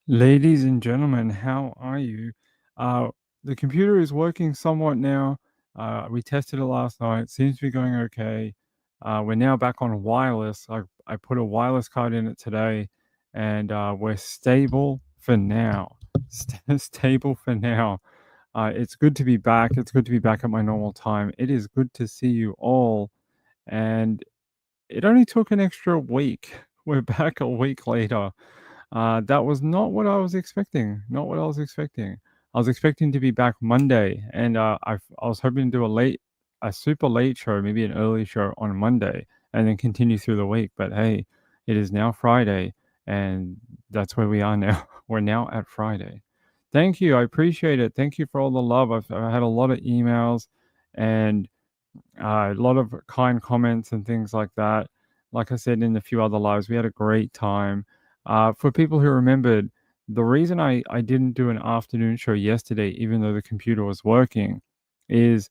Ladies and gentlemen, how are you? Uh, the computer is working somewhat now. We tested it last night. Seems to be going okay. We're now back on wireless. I put a wireless card in it today, and we're stable for now. Stable for now. It's good to be back. It's good to be back at my normal time. It is good to see you all. And it only took an extra week. We're back a week later. That was not what I was expecting. Not what I was expecting. I was expecting to be back Monday, and I was hoping to do a super late show, maybe an early show on Monday, and then continue through the week. But hey, it is now Friday, and that's where we are now. We're now at Friday. Thank you. I appreciate it. Thank you for all the love. I had a lot of emails and a lot of kind comments and things like that. Like I said in a few other lives, we had a great time. For people who remembered, the reason I didn't do an afternoon show yesterday, even though the computer was working, is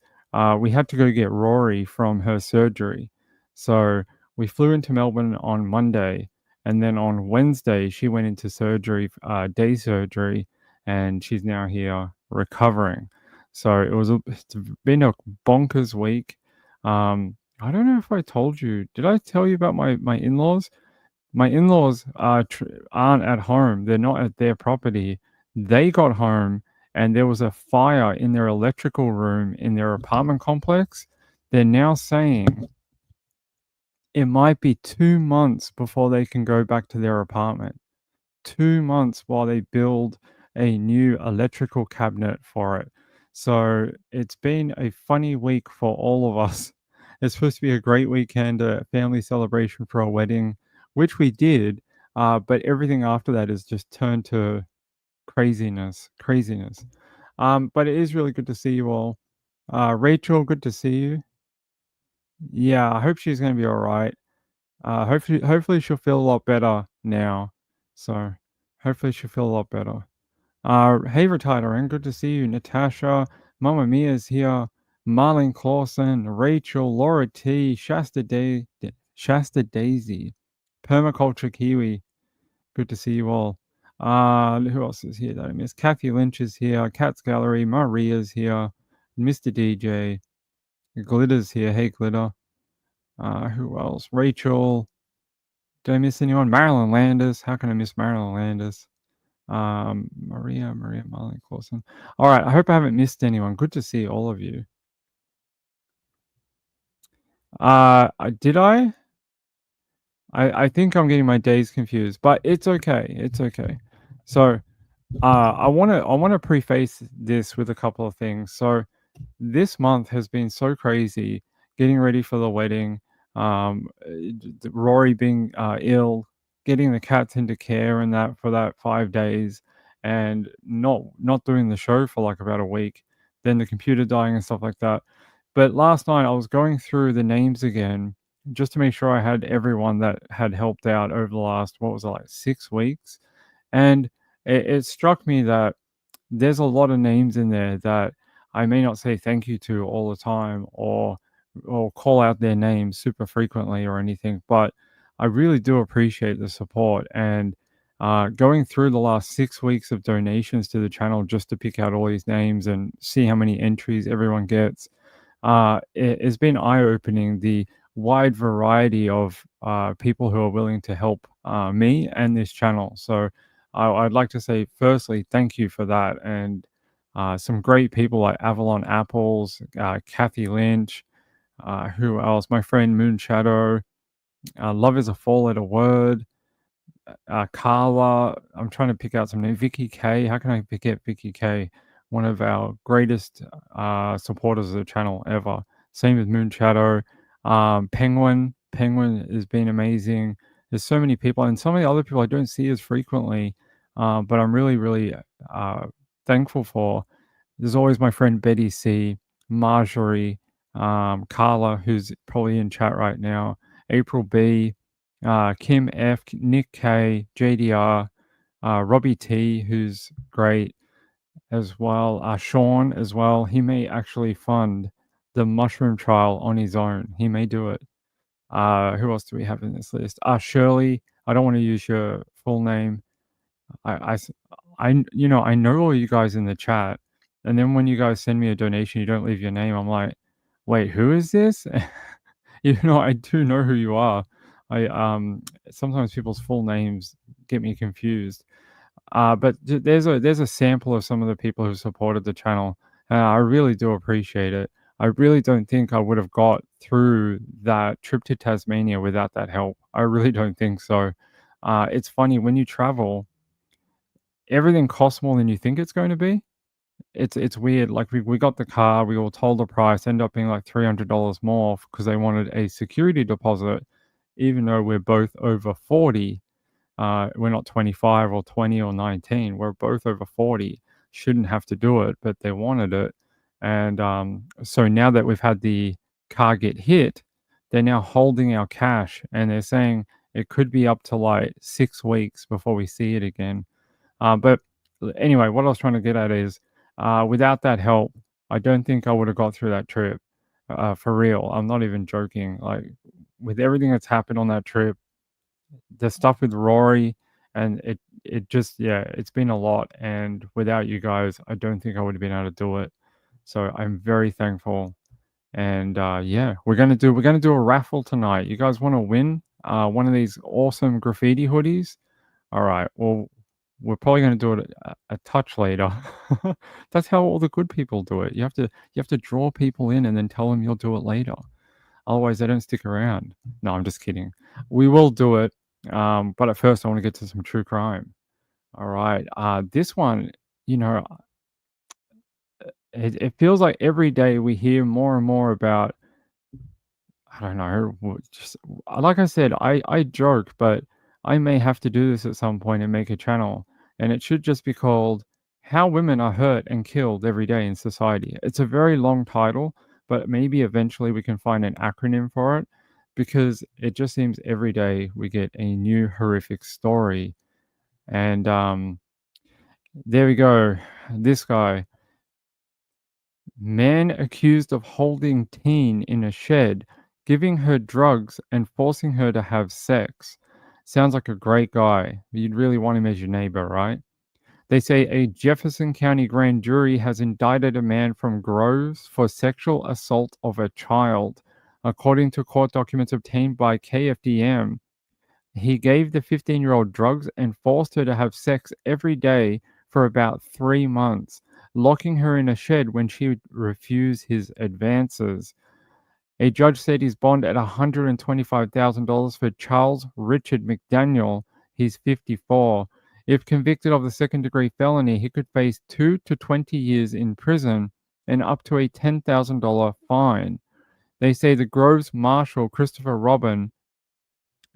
we had to go get Rory from her surgery. So we flew into Melbourne on Monday, and then on Wednesday she went into surgery, day surgery, and she's now here recovering. So it's been a bonkers week. I don't know if I told you. Did I tell you about my in-laws? My in-laws aren't at home. They're not at their property. They got home and there was a fire in their electrical room in their apartment complex. They're now saying it might be 2 months before they can go back to their apartment. 2 months while they build a new electrical cabinet for it. So it's been a funny week for all of us. It's supposed to be a great weekend, a family celebration for a wedding, which we did. But everything after that is just turned to craziness, craziness. But it is really good to see you all. Rachel, good to see you. Yeah, I hope she's going to be all right. Hopefully she'll feel a lot better now. So hopefully she'll feel a lot better. Hey, retired Ryan, good to see you. Natasha, Mama Mia's here. Marlene Clausen, Rachel, Laura T, Shasta Daisy, Permaculture Kiwi. Good to see you all. Who else is here that I missed? Kathy Lynch is here. Cat's Gallery, Maria's here. Mr. DJ, Glitter's here. Hey, Glitter. Who else? Rachel. Did I miss anyone? Marilyn Landis. How can I miss Marilyn Landis? Maria Marley Clausen. All right. I hope I haven't missed anyone. Good to see all of you. Did I? I think I'm getting my days confused, but it's okay. It's okay. So, I wanna preface this with a couple of things. So, this month has been so crazy. Getting ready for the wedding, Rory being ill, getting the cats into care and that for that 5 days, and not doing the show for like about a week. Then the computer dying and stuff like that. But last night I was going through the names again just to make sure I had everyone that had helped out over the last, what was it, like 6 weeks, and it struck me that there's a lot of names in there that I may not say thank you to all the time or call out their names super frequently or anything, but I really do appreciate the support. And going through the last 6 weeks of donations to the channel just to pick out all these names and see how many entries everyone gets, it's been eye-opening, the wide variety of people who are willing to help me and this channel. So I'd like to say, firstly, thank you for that. And some great people like Avalon Apples, Kathy Lynch, who else? My friend Moon Shadow, Love is a Four-Letter Word, Carla. I'm trying to pick out some names. Vicky K. How can I forget Vicky K? One of our greatest supporters of the channel ever. Same with Moon Shadow. Penguin. Penguin has been amazing. There's so many people, and so many other people I don't see as frequently, but I'm really, really thankful for. There's always my friend Betty C, Marjorie, Carla, who's probably in chat right now, April B, Kim F, Nick K, JDR, Robbie T, who's great as well, Sean as well. He may actually fund the mushroom trial on his own. He may do it. Who else do we have in this list? Shirley. I don't want to use your full name. I s I know all you guys in the chat, and then when you guys send me a donation, you don't leave your name. I'm like, "Wait, who is this?" I do know who you are. Sometimes people's full names get me confused. But there's a sample of some of the people who supported the channel, and I really do appreciate it. I really don't think I would have got through that trip to Tasmania without that help. I really don't think so. It's funny when you travel, everything costs more than you think it's going to be. It's weird. Like we got the car, we all told the price, ended up being like $300 more because they wanted a security deposit, even though we're both over 40. We're not 25 or 20 or 19. We're both over 40. Shouldn't have to do it, but they wanted it. And so now that we've had the car get hit, they're now holding our cash and they're saying it could be up to like 6 weeks before we see it again. But anyway, what I was trying to get at is without that help, I don't think I would have got through that trip for real. I'm not even joking. Like, with everything that's happened on that trip, the stuff with Rory, and it just, yeah, it's been a lot. And without you guys, I don't think I would have been able to do it. So I'm very thankful. And yeah, we're gonna do a raffle tonight. You guys want to win one of these awesome graffiti hoodies? All right. Well, we're probably going to do it a touch later. That's how all the good people do it. You have to draw people in and then tell them you'll do it later. Otherwise, they don't stick around. No, I'm just kidding. We will do it. But at first, I want to get to some true crime. All right. This one, you know, it feels like every day we hear more and more about, I don't know. Just like I said, I joke, but I may have to do this at some point and make a channel, and it should just be called "How Women Are Hurt and Killed Every Day in Society." It's a very long title, but maybe eventually we can find an acronym for it, because it just seems every day we get a new horrific story. And there we go. This guy. Man accused of holding teen in a shed, giving her drugs, and forcing her to have sex. Sounds like a great guy. You'd really want him as your neighbor, right? They say a Jefferson County grand jury has indicted a man from Groves for sexual assault of a child. According to court documents obtained by KFDM, he gave the 15-year-old drugs and forced her to have sex every day for about 3 months, locking her in a shed when she would refuse his advances. A judge set his bond at $125,000 for Charles Richard McDaniel. He's 54. If convicted of the second-degree felony, he could face 2 to 20 years in prison and up to a $10,000 fine. They say the Groves Marshal, Christopher Robin,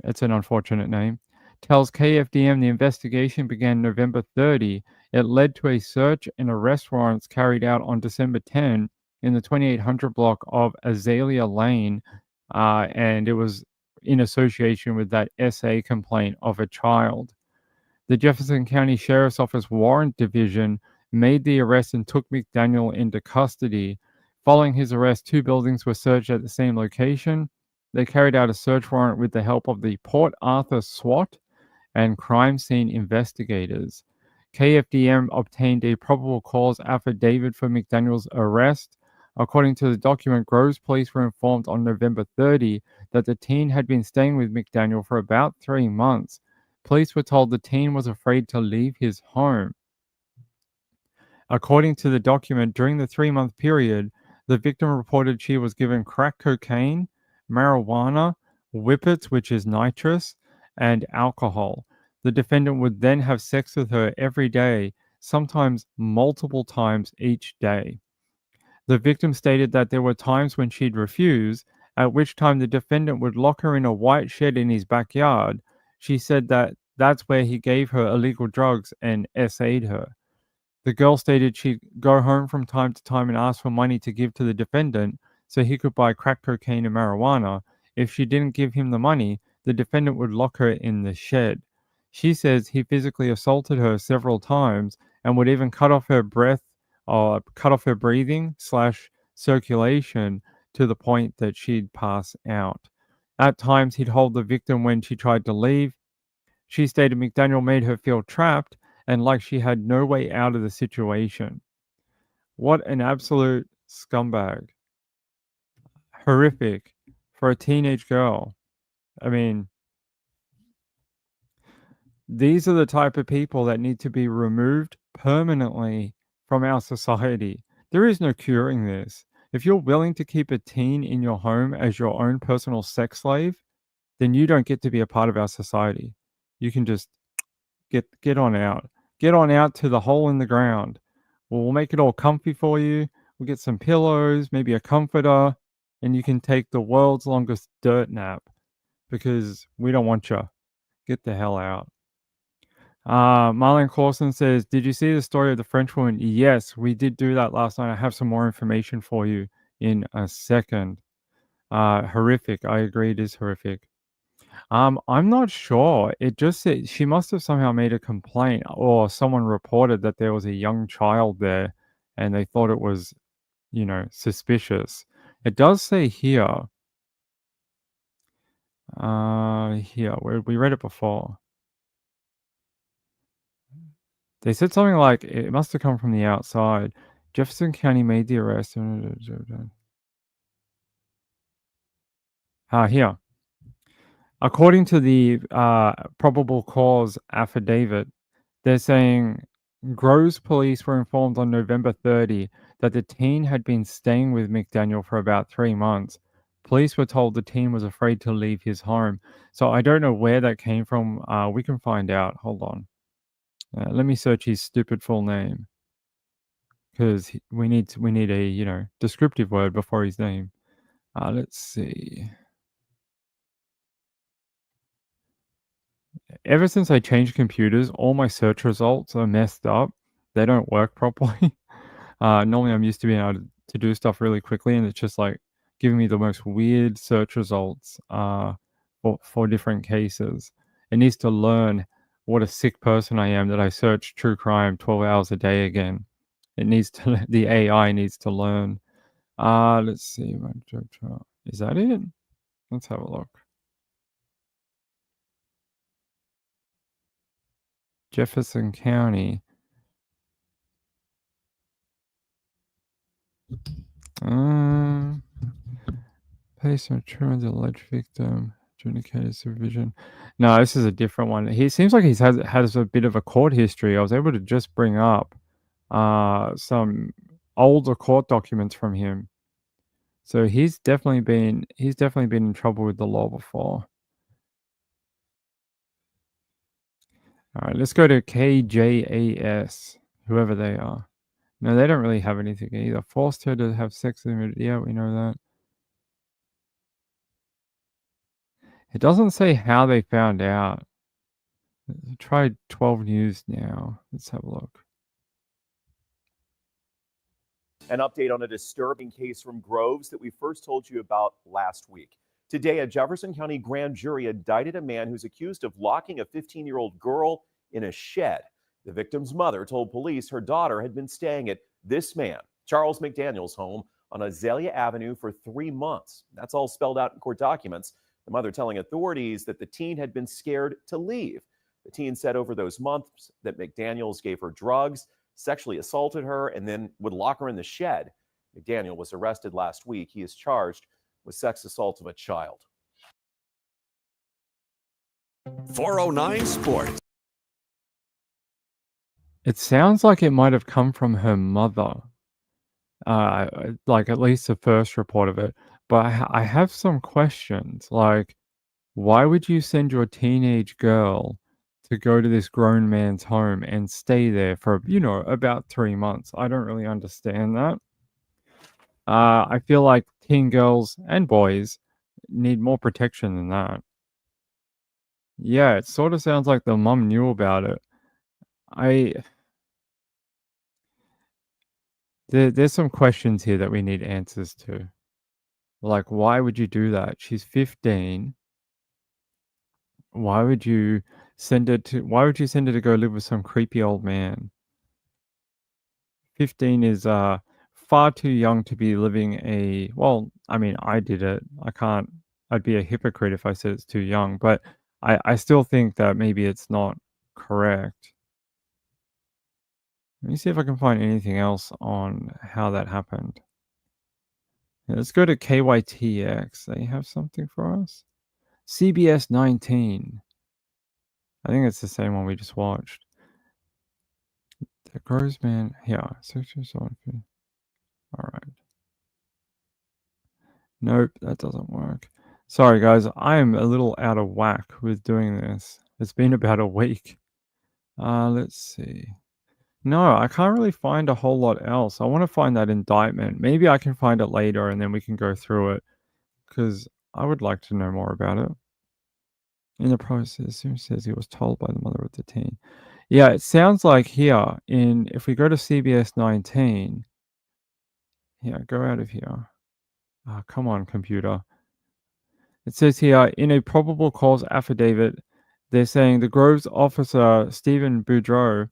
it's an unfortunate name, tells KFDM the investigation began November 30. It led to a search and arrest warrants carried out on December 10 in the 2800 block of Azalea Lane, and it was in association with that SA complaint of a child. The Jefferson County Sheriff's Office Warrant Division made the arrest and took McDaniel into custody. Following his arrest, 2 buildings were searched at the same location. They carried out a search warrant with the help of the Port Arthur SWAT and crime scene investigators. KFDM obtained a probable cause affidavit for McDaniel's arrest. According to the document, Groves police were informed on November 30 that the teen had been staying with McDaniel for about 3 months. Police were told the teen was afraid to leave his home. According to the document, during the 3-month period, the victim reported she was given crack cocaine, marijuana, whippets, which is nitrous, and alcohol. The defendant would then have sex with her every day, sometimes multiple times each day. The victim stated that there were times when she'd refuse, at which time the defendant would lock her in a white shed in his backyard. She said that that's where he gave her illegal drugs and SA'd her. The girl stated she'd go home from time to time and ask for money to give to the defendant so he could buy crack cocaine and marijuana. If she didn't give him the money, the defendant would lock her in the shed. She says he physically assaulted her several times and would even cut off her breath or cut off her breathing / circulation to the point that she'd pass out. At times, he'd hold the victim when she tried to leave. She stated McDaniel made her feel trapped and like she had no way out of the situation. What an absolute scumbag. Horrific for a teenage girl. I mean, these are the type of people that need to be removed permanently from our society. There is no curing this. If you're willing to keep a teen in your home as your own personal sex slave, then you don't get to be a part of our society. You can just get on out. Get on out to the hole in the ground. We'll make it all comfy for you. We'll get some pillows, maybe a comforter, and you can take the world's longest dirt nap because we don't want you. Get the hell out. Marlene Clausen says, "Did you see the story of the French woman?" Yes, we did do that last night. I have some more information for you in a second. Horrific. I agree, it is horrific. I'm not sure. It just said she must have somehow made a complaint, or someone reported that there was a young child there, and they thought it was, suspicious. It does say here. Here we read it before. They said something like it must have come from the outside. Jefferson County made the arrest. Here. According to the probable cause affidavit, they're saying Groves police were informed on November 30 that the teen had been staying with McDaniel for about 3 months. Police were told the teen was afraid to leave his home. So I don't know where that came from. We can find out. Hold on. Let me search his stupid full name because we need a descriptive word before his name. Let's see. Ever since I changed computers, all my search results are messed up. They don't work properly. Normally, I'm used to being able to do stuff really quickly, and it's just like giving me the most weird search results for different cases. It needs to learn what a sick person I am that I search true crime 12 hours a day again. It needs to, the AI needs to learn. Let's see. Is that it? Let's have a look. Jefferson County. Patient returns alleged victim, adjudicated supervision. No, this is a different one. He seems like has a bit of a court history. I was able to just bring up some older court documents from him. So he's definitely been in trouble with the law before. All right, let's go to KJAS, whoever they are. No, they don't really have anything either. Forced her to have sex with him. Yeah, we know that. It doesn't say how they found out. Try 12 News now. Let's have a look. An update on a disturbing case from Groves that we first told you about last week. Today, a Jefferson County grand jury indicted a man who's accused of locking a 15-year-old girl in a shed. The victim's mother told police her daughter had been staying at this man, Charles McDaniel's home on Azalea Avenue for 3 months. That's all spelled out in court documents. The mother telling authorities that the teen had been scared to leave. The teen said over those months that McDaniels gave her drugs, sexually assaulted her, and then would lock her in the shed. McDaniel was arrested last week. He is charged with sex assault of a child. 409 Sports. It sounds like it might have come from her mother. Like at least the first report of it. But I have some questions. Like, why would you send your teenage girl to go to this grown man's home and stay there for, about 3 months? I don't really understand that. I feel like teen girls and boys need more protection than that. Yeah, it sort of sounds like the mum knew about it. There's some questions here that we need answers to. Like, why would you do that? She's 15. Why would you send her to go live with some creepy old man? 15 is far too young to be living I mean, I did it. I'd be a hypocrite if I said it's too young, but I still think that maybe it's not correct. Let me see if I can find anything else on how that happened. Yeah, let's go to KYTX. They have something for us. CBS 19. I think it's the same one we just watched. The Grossman. Yeah, 6 years old. All right. Nope, that doesn't work. Sorry, guys. I am a little out of whack with doing this. It's been about a week. Let's see. No, I can't really find a whole lot else. I want to find that indictment. Maybe I can find it later and then we can go through it because I would like to know more about it. In the process, it says he was told by the mother of the teen. Yeah, it sounds like here if we go to CBS 19, yeah, go out of here. Oh, come on, computer. It says here, in a probable cause affidavit, they're saying the Groves officer, Stephen Boudreau,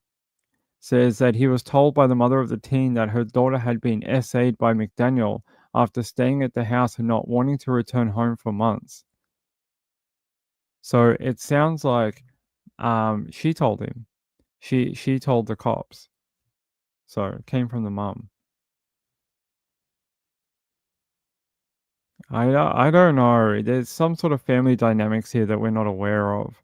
says that he was told by the mother of the teen that her daughter had been SA'd by McDaniel after staying at the house and not wanting to return home for months. So it sounds like she told him. She told the cops. So it came from the mum. I don't know. There's some sort of family dynamics here that we're not aware of.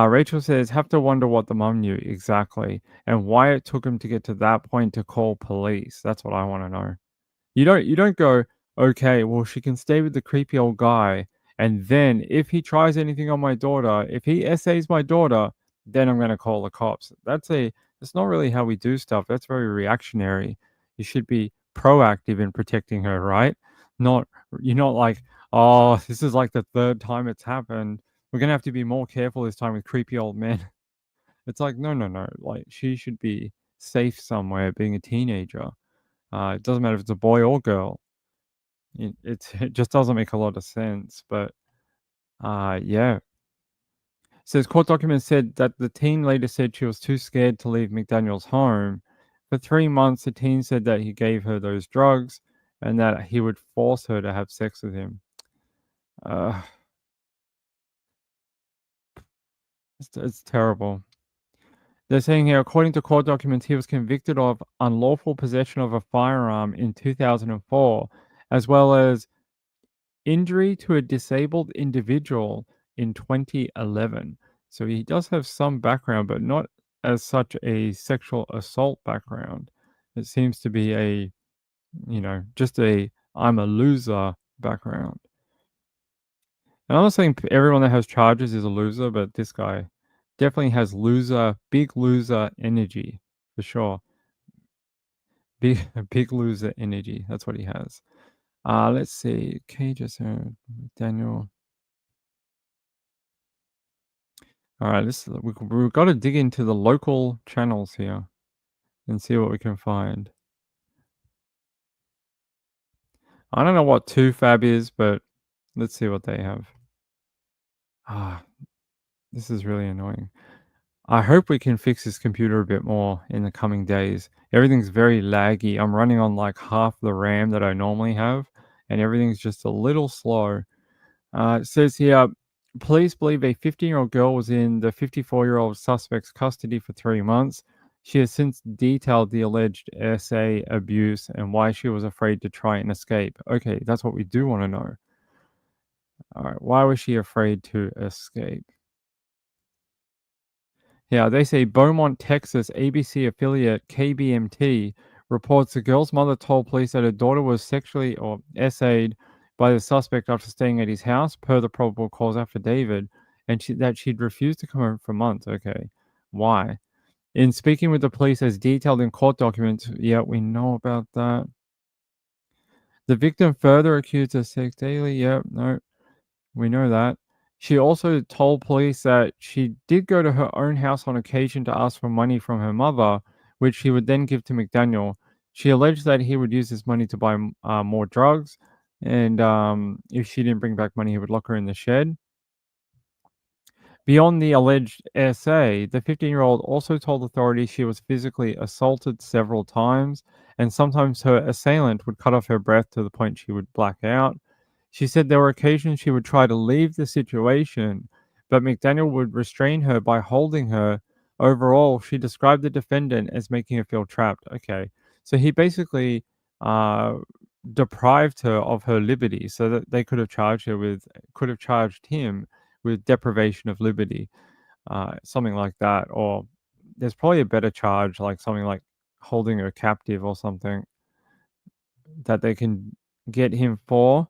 Rachel says, have to wonder what the mum knew exactly and why it took him to get to that point to call police. That's what I want to know. You don't go, okay, well, she can stay with the creepy old guy, and then if he tries anything on my daughter, if he essays my daughter, then I'm gonna call the cops. That's not really how we do stuff. That's very reactionary. You should be proactive in protecting her, right? Not you're not like, oh, this is like the third time it's happened. We're gonna have to be more careful this time with creepy old men. It's like, no, no, no. Like she should be safe somewhere being a teenager. It doesn't matter if it's a boy or girl. It just doesn't make a lot of sense. But yeah. It says court documents said that the teen later said she was too scared to leave McDaniel's home. For 3 months, the teen said that he gave her those drugs and that he would force her to have sex with him. Uh, it's terrible. They're saying here, according to court documents, he was convicted of unlawful possession of a firearm in 2004, as well as injury to a disabled individual in 2011. So he does have some background, but not as such a sexual assault background. It seems to be just a I'm a loser background. And I'm not saying everyone that has charges is a loser, but this guy definitely has big loser energy for sure. Big loser energy. That's what he has. Let's see. Daniel. All right, we've got to dig into the local channels here and see what we can find. I don't know what 2Fab is, but let's see what they have. This is really annoying. I hope we can fix this computer a bit more in the coming days. Everything's very laggy. I'm running on like half the RAM that I normally have, and everything's just a little slow. It says here, police believe a 15-year-old girl was in the 54-year-old suspect's custody for 3 months. She has since detailed the alleged SA abuse and why she was afraid to try and escape. Okay, that's what we do want to know. All right, why was she afraid to escape? Yeah, they say Beaumont, Texas ABC affiliate KBMT reports the girl's mother told police that her daughter was sexually or SA'd by the suspect after staying at his house, per the probable cause affidavit, and that she'd refused to come home for months. Okay, why? In speaking with the police as detailed in court documents, yeah, we know about that. The victim further accused of sex daily. Yeah, no, we know that. She also told police that she did go to her own house on occasion to ask for money from her mother, which he would then give to McDaniel. She alleged that he would use this money to buy more drugs, and if she didn't bring back money, he would lock her in the shed. Beyond the alleged SA, the 15-year-old also told authorities she was physically assaulted several times, and sometimes her assailant would cut off her breath to the point she would black out. She said there were occasions she would try to leave the situation, but McDaniel would restrain her by holding her. Overall, she described the defendant as making her feel trapped. Okay. So he basically uh, deprived her of her liberty so that they could have charged him with deprivation of liberty, something like that. Or there's probably a better charge, like something like holding her captive or something that they can get him for.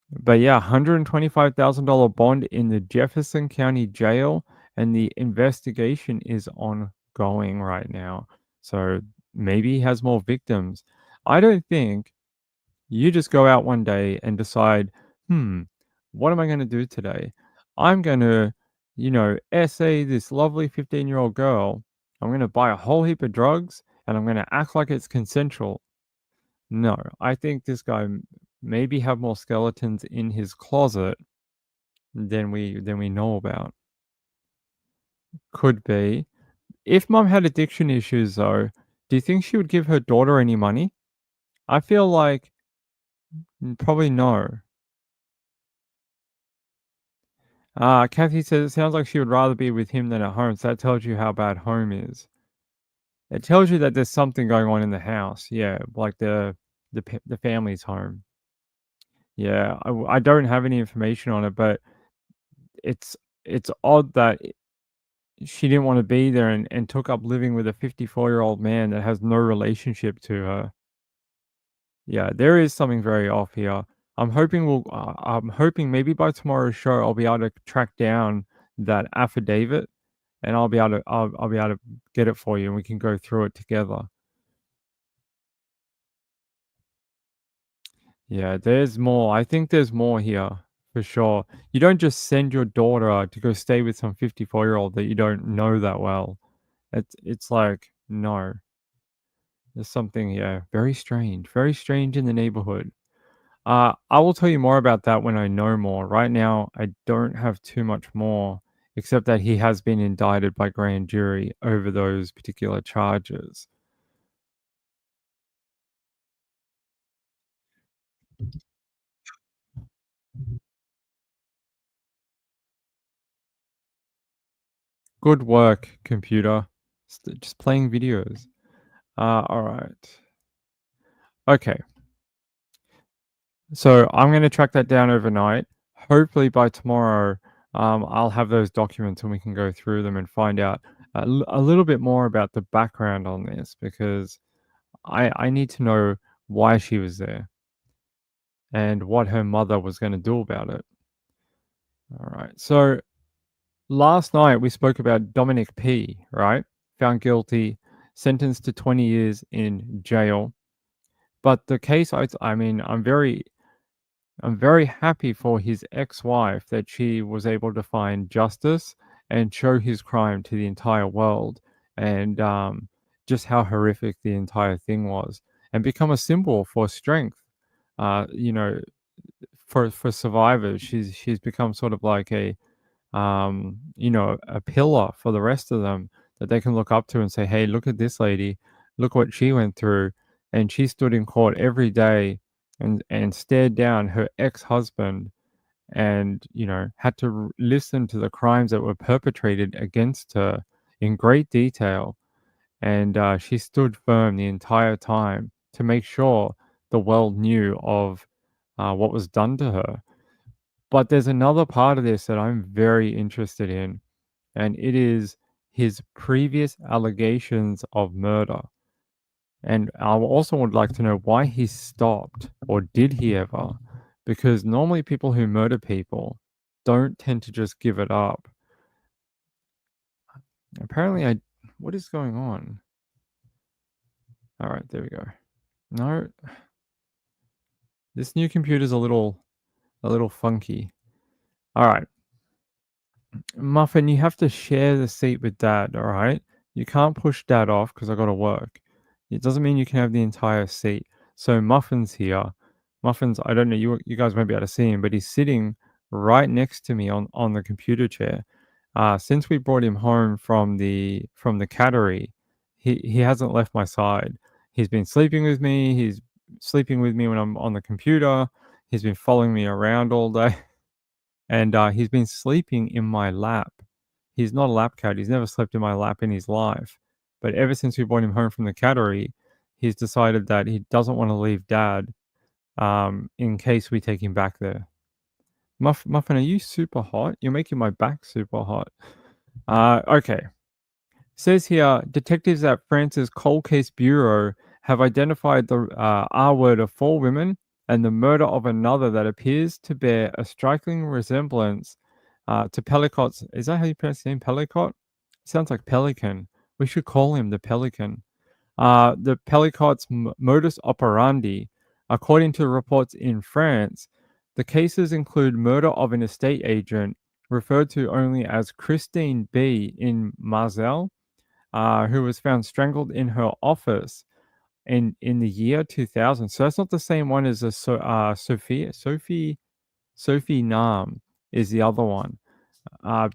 But yeah, $125,000 bond in the Jefferson County Jail, and the investigation is ongoing right now. So maybe he has more victims. I don't think you just go out one day and decide, hmm, what am I going to do today? I'm going to, essay this lovely 15-year-old girl. I'm going to buy a whole heap of drugs and I'm going to act like it's consensual. No, I think this guy maybe have more skeletons in his closet than we know about. Could be. If mom had addiction issues though, do you think she would give her daughter any money? I feel like probably no. Kathy says it sounds like she would rather be with him than at home, so that tells you how bad home is. It tells you that there's something going on in the house. Yeah, like the family's home. Yeah, I don't have any information on it, but it's it's odd that she didn't want to be there and took up living with a 54-year-old man that has no relationship to her. Yeah, there is something very off here. I'm hoping maybe by tomorrow's show I'll be able to track down that affidavit, and I'll be able to get it for you and we can go through it together. Yeah, there's more. I think there's more here for sure. You don't just send your daughter to go stay with some 54-year-old that you don't know that well. It's like, no. There's something, yeah, very strange in the neighborhood. I will tell you more about that when I know more. Right now, I don't have too much more, except that he has been indicted by grand jury over those particular charges. Good work, computer. Just playing videos. All right. Okay. So I'm going to track that down overnight. Hopefully by tomorrow, I'll have those documents and we can go through them and find out a little bit more about the background on this, because I need to know why she was there and what her mother was going to do about it. All right. So last night we spoke about Dominic P., right? Found guilty, sentenced to 20 years in jail. But the case, I mean, I'm very happy for his ex-wife that she was able to find justice and show his crime to the entire world, and just how horrific the entire thing was, and become a symbol for strength. You know, for survivors, she's become sort of like a pillar for the rest of them that they can look up to and say, hey, look at this lady, look what she went through. And she stood in court every day and stared down her ex-husband, and had to listen to the crimes that were perpetrated against her in great detail. And she stood firm the entire time to make sure the world knew of what was done to her. But there's another part of this that I'm very interested in, and it is his previous allegations of murder. And I also would like to know why he stopped, or did he ever? Because normally people who murder people don't tend to just give it up. Apparently, what is going on? All right, there we go. No, this new computer's a little funky. All right. Muffin, you have to share the seat with dad, all right? You can't push dad off because I got to work. It doesn't mean you can have the entire seat. So Muffin's here. Muffin's, I don't know, you guys won't be able to see him, but he's sitting right next to me on the computer chair. Since we brought him home from the cattery, he hasn't left my side. He's been sleeping with me. He's sleeping with me when I'm on the computer. He's been following me around all day, and he's been sleeping in my lap. He's not a lap cat. He's never slept in my lap in his life. But ever since we brought him home from the cattery, he's decided that he doesn't want to leave Dad in case we take him back there. Muffin, are you super hot? You're making my back super hot. Okay. Says here, detectives at France's Cold Case Bureau have identified the R word of 4 women and the murder of another that appears to bear a striking resemblance to Pellicot's. Is that how you pronounce his name? Pellicot? Sounds like pelican. We should call him the Pelican. The Pellicot's modus operandi, according to reports in France, the cases include murder of an estate agent, referred to only as Christine B. in Marseille, who was found strangled in her office in the year 2000. So that's not the same one as Sophie Nam is the other one.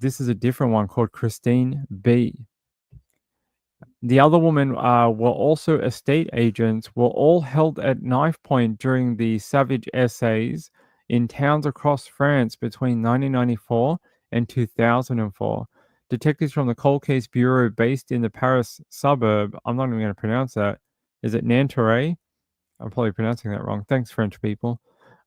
This is a different one called Christine B. The other women were also estate agents, were all held at knife point during the savage essays in towns across France between 1994 and 2004. Detectives from the Cold Case Bureau based in the Paris suburb, I'm not even going to pronounce that. Is it Nanterre? I'm probably pronouncing that wrong. Thanks, French people.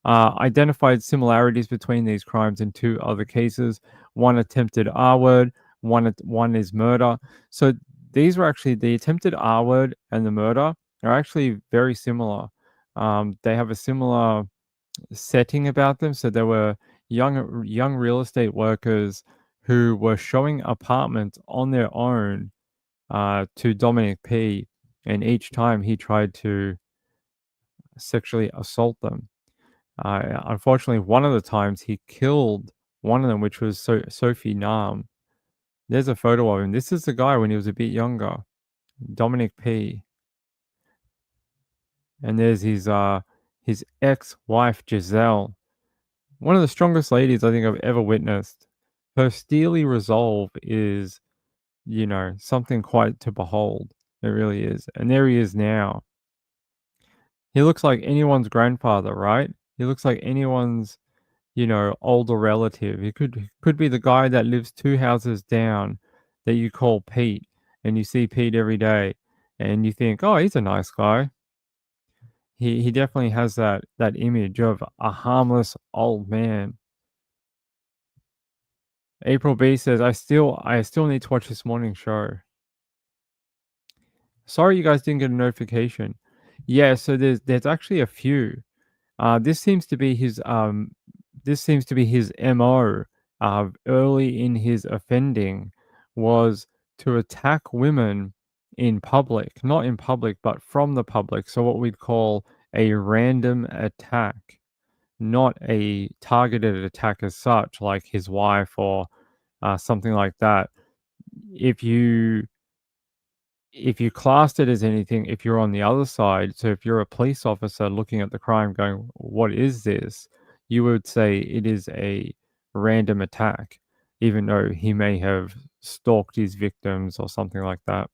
Identified similarities between these crimes in 2 other cases. One attempted R word, one is murder. So these were actually the attempted R word and the murder are actually very similar. They have a similar setting about them. So there were young real estate workers who were showing apartments on their own to Dominic P. And each time he tried to sexually assault them. Unfortunately, one of the times he killed one of them, which was Sophie Nam. There's a photo of him. This is the guy when he was a bit younger, Dominic P. And there's his ex-wife Giselle, one of the strongest ladies I think I've ever witnessed. Her steely resolve is, something quite to behold. It really is. And there he is now. He looks like anyone's grandfather, right? He looks like anyone's, older relative. He could be the guy that lives 2 houses down that you call Pete, and you see Pete every day, and you think, oh, he's a nice guy. He definitely has that image of a harmless old man. April B says, I still need to watch this morning show. Sorry you guys didn't get a notification. Yeah, so there's actually a few. This seems to be his MO early in his offending was to attack women in public, not in public, but from the public. So what we'd call a random attack, not a targeted attack as such, like his wife or something like that. If you classed it as anything, if you're on the other side, so if you're a police officer looking at the crime going, what is this? You would say it is a random attack, even though he may have stalked his victims or something like that.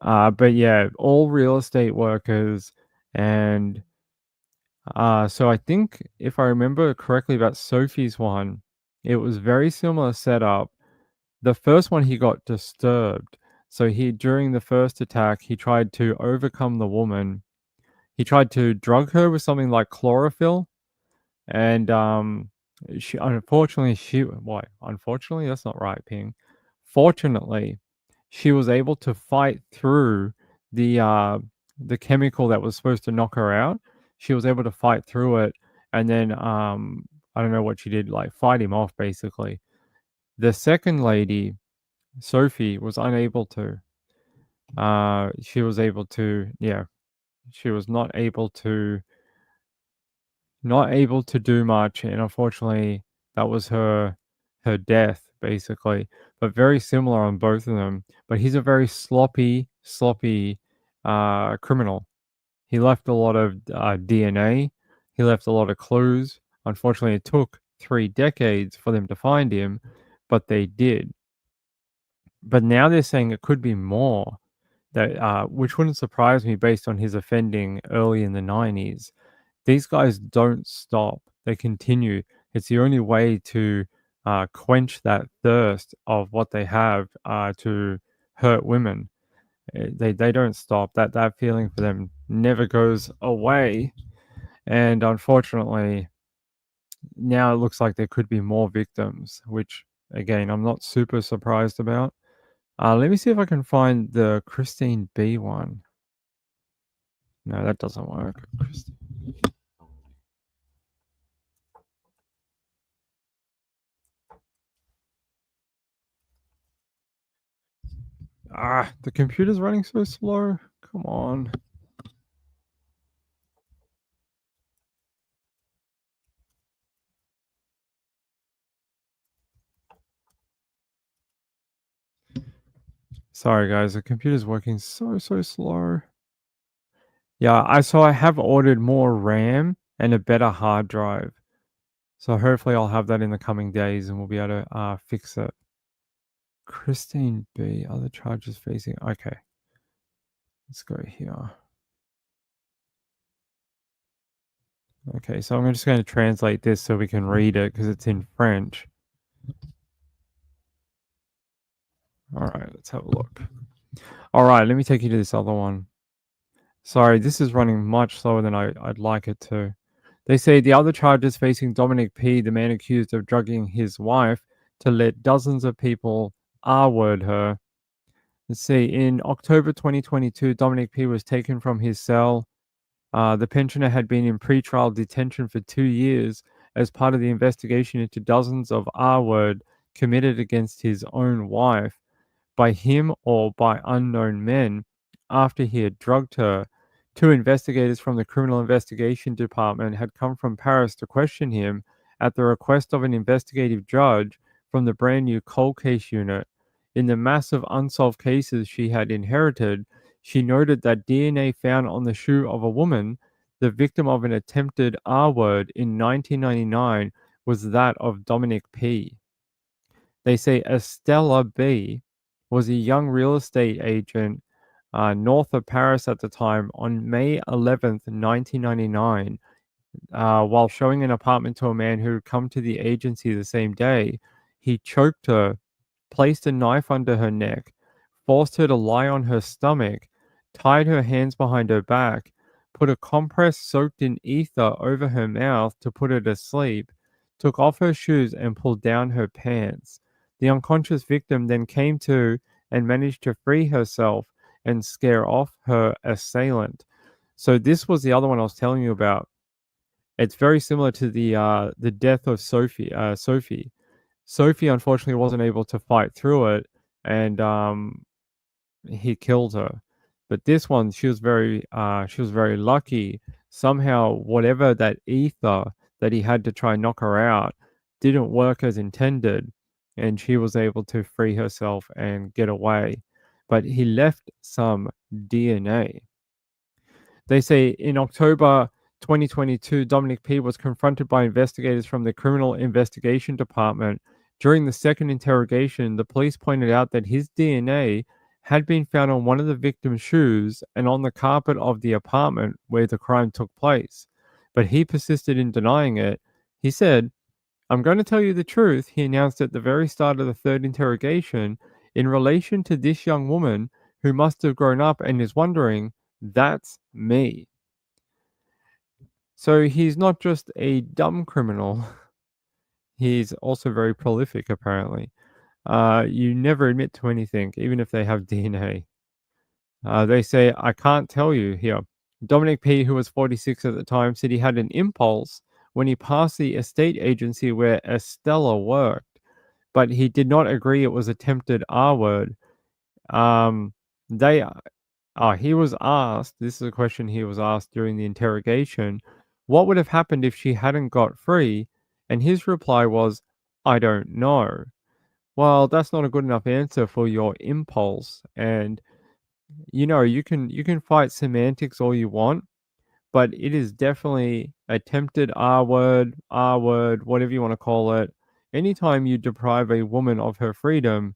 But yeah, all real estate workers. And so I think if I remember correctly about Sophie's one, it was very similar setup. The first one, he got disturbed. So during the first attack, he tried to overcome the woman. He tried to drug her with something like chlorophyll, and unfortunately, that's not right, Ping. Fortunately, she was able to fight through the chemical that was supposed to knock her out. She was able to fight through it, and then I don't know what she did, like fight him off, basically. The second lady, Sophie, was unable to. She was able to, yeah, she was not able to do much, and unfortunately, that was her death, basically. But very similar on both of them. But he's a very sloppy criminal. He left a lot of DNA. He left a lot of clues. Unfortunately, it took 3 decades for them to find him, but they did. But now they're saying it could be more, that which wouldn't surprise me based on his offending early in the 90s. These guys don't stop. They continue. It's the only way to quench that thirst of what they have to hurt women. They don't stop. That feeling for them never goes away. And unfortunately, now it looks like there could be more victims, which again I'm not super surprised about. Let me see if I can find the Christine B one. No, that doesn't work. The computer's running so slow. Come on. Sorry guys, the computer's working so slow. Yeah, I have ordered more RAM and a better hard drive. So hopefully I'll have that in the coming days and we'll be able to fix it. Christine B, other charges facing. Okay. Let's go here. Okay, so I'm just going to translate this so we can read it because it's in French. All right, let's have a look. All right, let me take you to this other one. Sorry, this is running much slower than I'd like it to. They say the other charges facing Dominic P., the man accused of drugging his wife to let dozens of people R-word her. Let's see, in October 2022, Dominic P. was taken from his cell. The pensioner had been in pretrial detention for 2 years as part of the investigation into dozens of R-word committed against his own wife by him or by unknown men after he had drugged her. 2 investigators from the Criminal Investigation Department had come from Paris to question him at the request of an investigative judge from the brand new cold case unit. In the massive unsolved cases she had inherited, she noted that DNA found on the shoe of a woman, the victim of an attempted R-word in 1999, was that of Dominic P. They say Estella B. was a young real estate agent north of Paris at the time. On May 11th, 1999, while showing an apartment to a man who had come to the agency the same day, he choked her, placed a knife under her neck, forced her to lie on her stomach, tied her hands behind her back, put a compress soaked in ether over her mouth to put her to sleep, took off her shoes and pulled down her pants. The unconscious victim then came to and managed to free herself and scare off her assailant. So this was the other one I was telling you about. It's very similar to the death of Sophie. Sophie unfortunately wasn't able to fight through it, and he killed her. But this one, she was very lucky. Somehow, whatever that ether that he had to try and knock her out didn't work as intended, and she was able to free herself and get away. But he left some DNA. They say in October 2022, Dominic P. was confronted by investigators from the Criminal Investigation Department. During the second interrogation, the police pointed out that his DNA had been found on one of the victim's shoes and on the carpet of the apartment where the crime took place. But he persisted in denying it. He said, "I'm going to tell you the truth," he announced at the very start of the third interrogation, "in relation to this young woman who must have grown up and is wondering, that's me." So he's not just a dumb criminal, he's also very prolific, apparently. You never admit to anything, even if they have DNA. They say, "I can't tell you" here. Dominic P., who was 46 at the time, said he had an impulse when he passed the estate agency where Estella worked, but he did not agree it was attempted R-word. They he was asked, this is a question he was asked during the interrogation, what would have happened if she hadn't got free? And his reply was, "I don't know." Well, that's not a good enough answer for your impulse. And you can fight semantics all you want, but it is definitely attempted R-word, whatever you want to call it. Anytime you deprive a woman of her freedom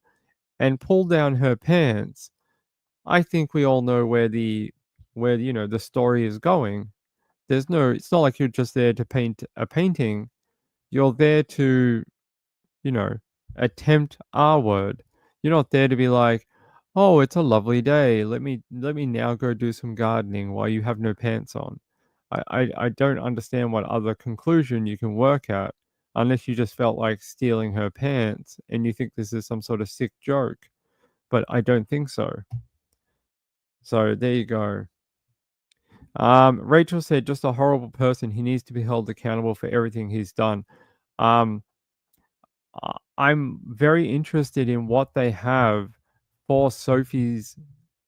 and pull down her pants, I think we all know where the story is going. it's not like you're just there to paint a painting. You're there to, you know, attempt our word. You're not there to be like, "Oh, it's a lovely day. Let me now go do some gardening while you have no pants on." I don't understand what other conclusion you can work at unless you just felt like stealing her pants and you think this is some sort of sick joke, but I don't think so. So there you go. Rachel said, "Just a horrible person. He needs to be held accountable for everything he's done." Um, I'm very interested in what they have for Sophie's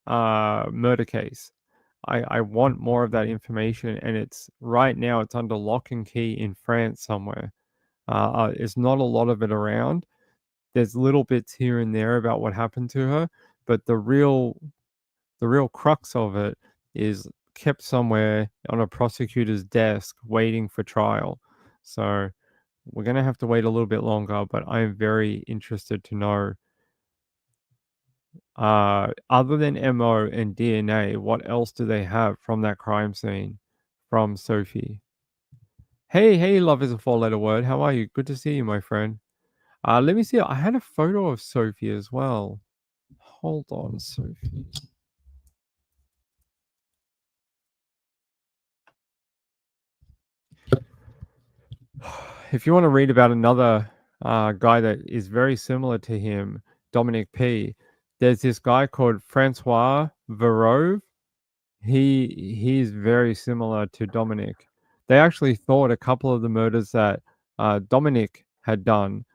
murder case. I want more of that information, and it's right now it's under lock and key in France somewhere. There's not a lot of it around. There's little bits here and there about what happened to her, but the real crux of it is kept somewhere on a prosecutor's desk waiting for trial. So we're going to have to wait a little bit longer, but I am very interested to know, other than MO and DNA, what else do they have from that crime scene from Sophie? Hey, love is a four-letter word. How are you? Good to see you, my friend. Let me see. I had a photo of Sophie as well. Hold on, Sophie. If you want to read about another guy that is very similar to him, Dominic P., there's this guy called Francois Verove. He's very similar to Dominic. They actually thought a couple of the murders that Dominic had done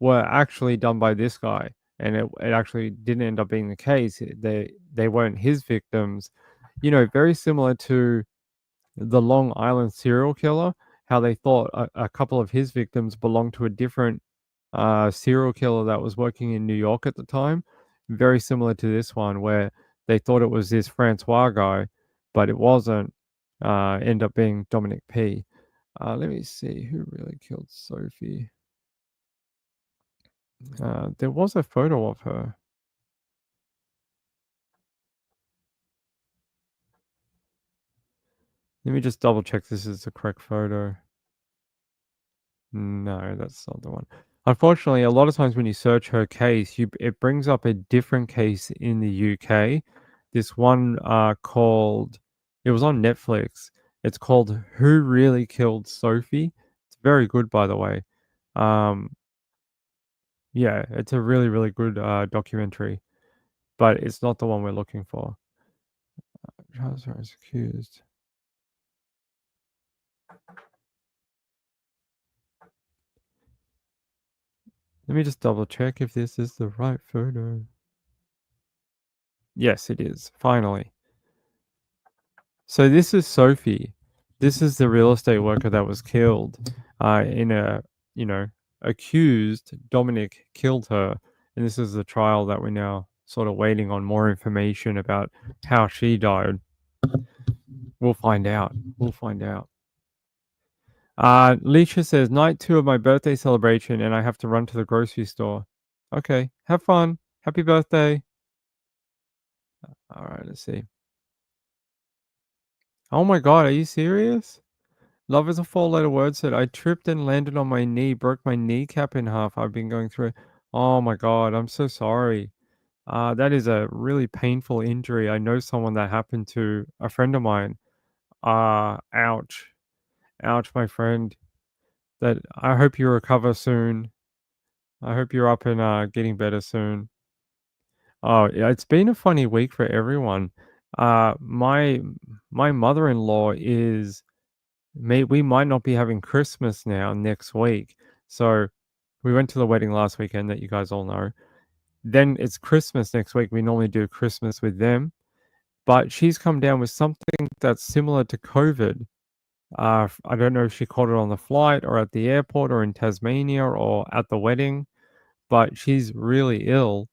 were actually done by this guy, and it actually didn't end up being the case. They weren't his victims. Very similar to the Long Island serial killer, how they thought a couple of his victims belonged to a different serial killer that was working in New York at the time. Very similar to this one, where they thought it was this Francois guy, but it wasn't. End up being Dominic P. Let me see who really killed Sophie. There was a photo of her. Let me just double check this is the correct photo. No, that's not the one. Unfortunately, a lot of times when you search her case, it brings up a different case in the UK. This one called, it was on Netflix. It's called Who Really Killed Sophie? It's very good, by the way. Yeah, it's a really, really good documentary, but it's not the one we're looking for. Charles is accused. Let me just double check if this is the right photo. Yes, it is. Finally. So this is Sophie. This is the real estate worker that was killed. In a, accused Dominic killed her, and this is the trial that we're now sort of waiting on more information about how she died. We'll find out. We'll find out. Leisha says, night 2 of my birthday celebration, and I have to run to the grocery store. Okay, have fun. Happy birthday. All right, let's see. Oh my God, are you serious? Love is a four-letter word. Said I tripped and landed on my knee, broke my kneecap in half. I've been going through. Oh my God, I'm so sorry. That is a really painful injury. I know someone that happened to a friend of mine. Ouch, ouch, my friend. That I hope you recover soon. I hope you're up and getting better soon. Oh, yeah, it's been a funny week for everyone. My mother-in-law is we might not be having Christmas now next week. So we went to the wedding last weekend that you guys all know. Then it's Christmas next week. We normally do Christmas with them, but she's come down with something that's similar to COVID. I don't know if she caught it on the flight or at the airport or in Tasmania or at the wedding, but she's really ill.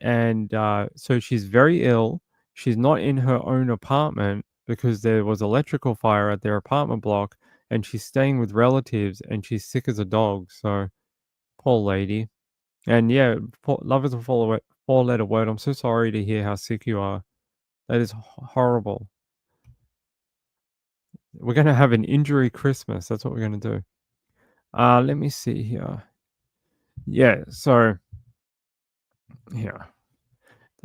And so she's very ill. She's not in her own apartment because there was electrical fire at their apartment block, and she's staying with relatives, and she's sick as a dog. So poor lady. And yeah, love is a four-letter word. I'm so sorry to hear how sick you are. That is horrible. We're gonna have an injury Christmas. That's what we're gonna do. Let me see here. Yeah, so yeah.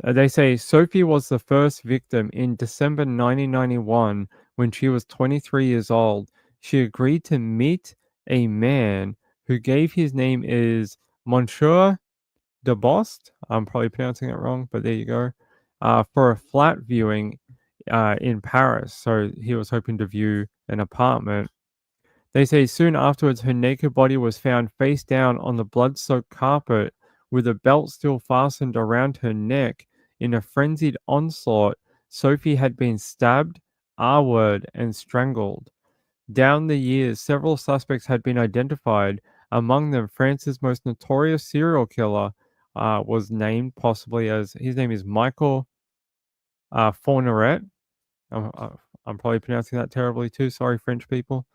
They say Sophie was the first victim in December 1991 when she was 23 years old. She agreed to meet a man who gave his name is Monsieur de Bost. I'm probably pronouncing it wrong, but there you go. For a flat viewing in Paris. So he was hoping to view an apartment. They say soon afterwards, her naked body was found face down on the blood soaked carpet with a belt still fastened around her neck. In a frenzied onslaught, Sophie had been stabbed, R-word, and strangled. Down the years, several suspects had been identified. Among them, France's most notorious serial killer was named, possibly as his name is Michael Fourneret. I'm probably pronouncing that terribly too. Sorry, French people.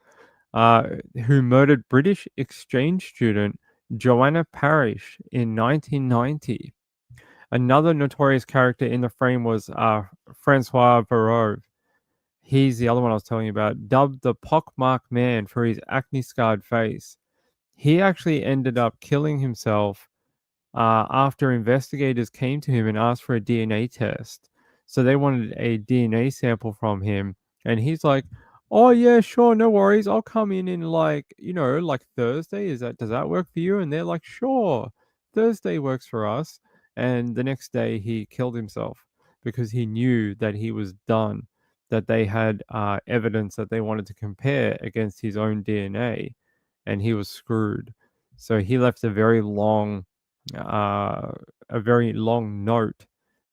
Who murdered British exchange student Joanna Parrish in 1990. Another notorious character in the frame was Francois Barreau. He's the other one I was telling you about, dubbed the pockmarked man for his acne scarred face. He actually ended up killing himself after investigators came to him and asked for a DNA test. So they wanted a DNA sample from him. And he's like, oh, yeah, sure, no worries. I'll come in like, like Thursday. Does that work for you? And they're like, sure, Thursday works for us. And the next day he killed himself because he knew that he was done, that they had evidence that they wanted to compare against his own DNA, and he was screwed. So he left uh, a very long note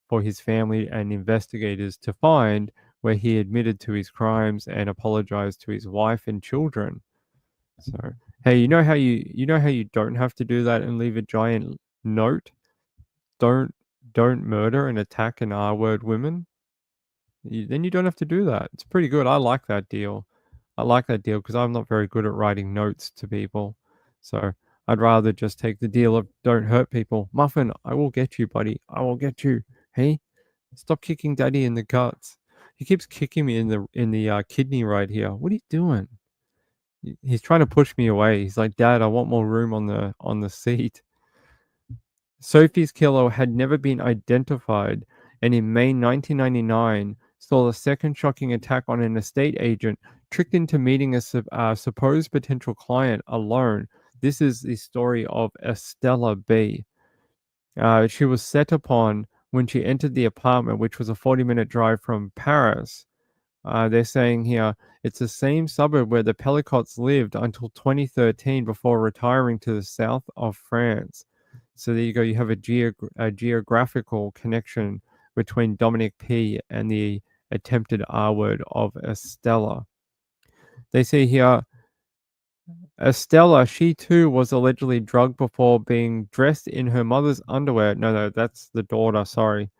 for his family and investigators to find, where he admitted to his crimes and apologized to his wife and children. So, hey, you know how you don't have to do that and leave a giant note? Don't don't murder and attack and R-word women. Then you don't have to do that. It's pretty good. I like that deal. I like that deal because I'm not very good at writing notes to people. So I'd rather just take the deal of don't hurt people. Muffin, I will get you, buddy. I will get you. Hey, stop kicking Daddy in the guts. He keeps kicking me in the kidney right here. What are you doing? He's trying to push me away. He's like, Dad, I want more room on the seat. Sophie's killer had never been identified, and in May 1999 saw a second shocking attack on an estate agent tricked into meeting a supposed potential client alone. This is the story of Estella B. She was set upon when she entered the apartment, which was a 40-minute drive from Paris. They're saying here it's the same suburb where the Pellicots lived until 2013 before retiring to the south of France. So there you go. You have a geographical connection between Dominic P and the attempted R word of Estella. They say here Estella, she too was allegedly drugged before being dressed in her mother's underwear. No, that's the daughter. Sorry.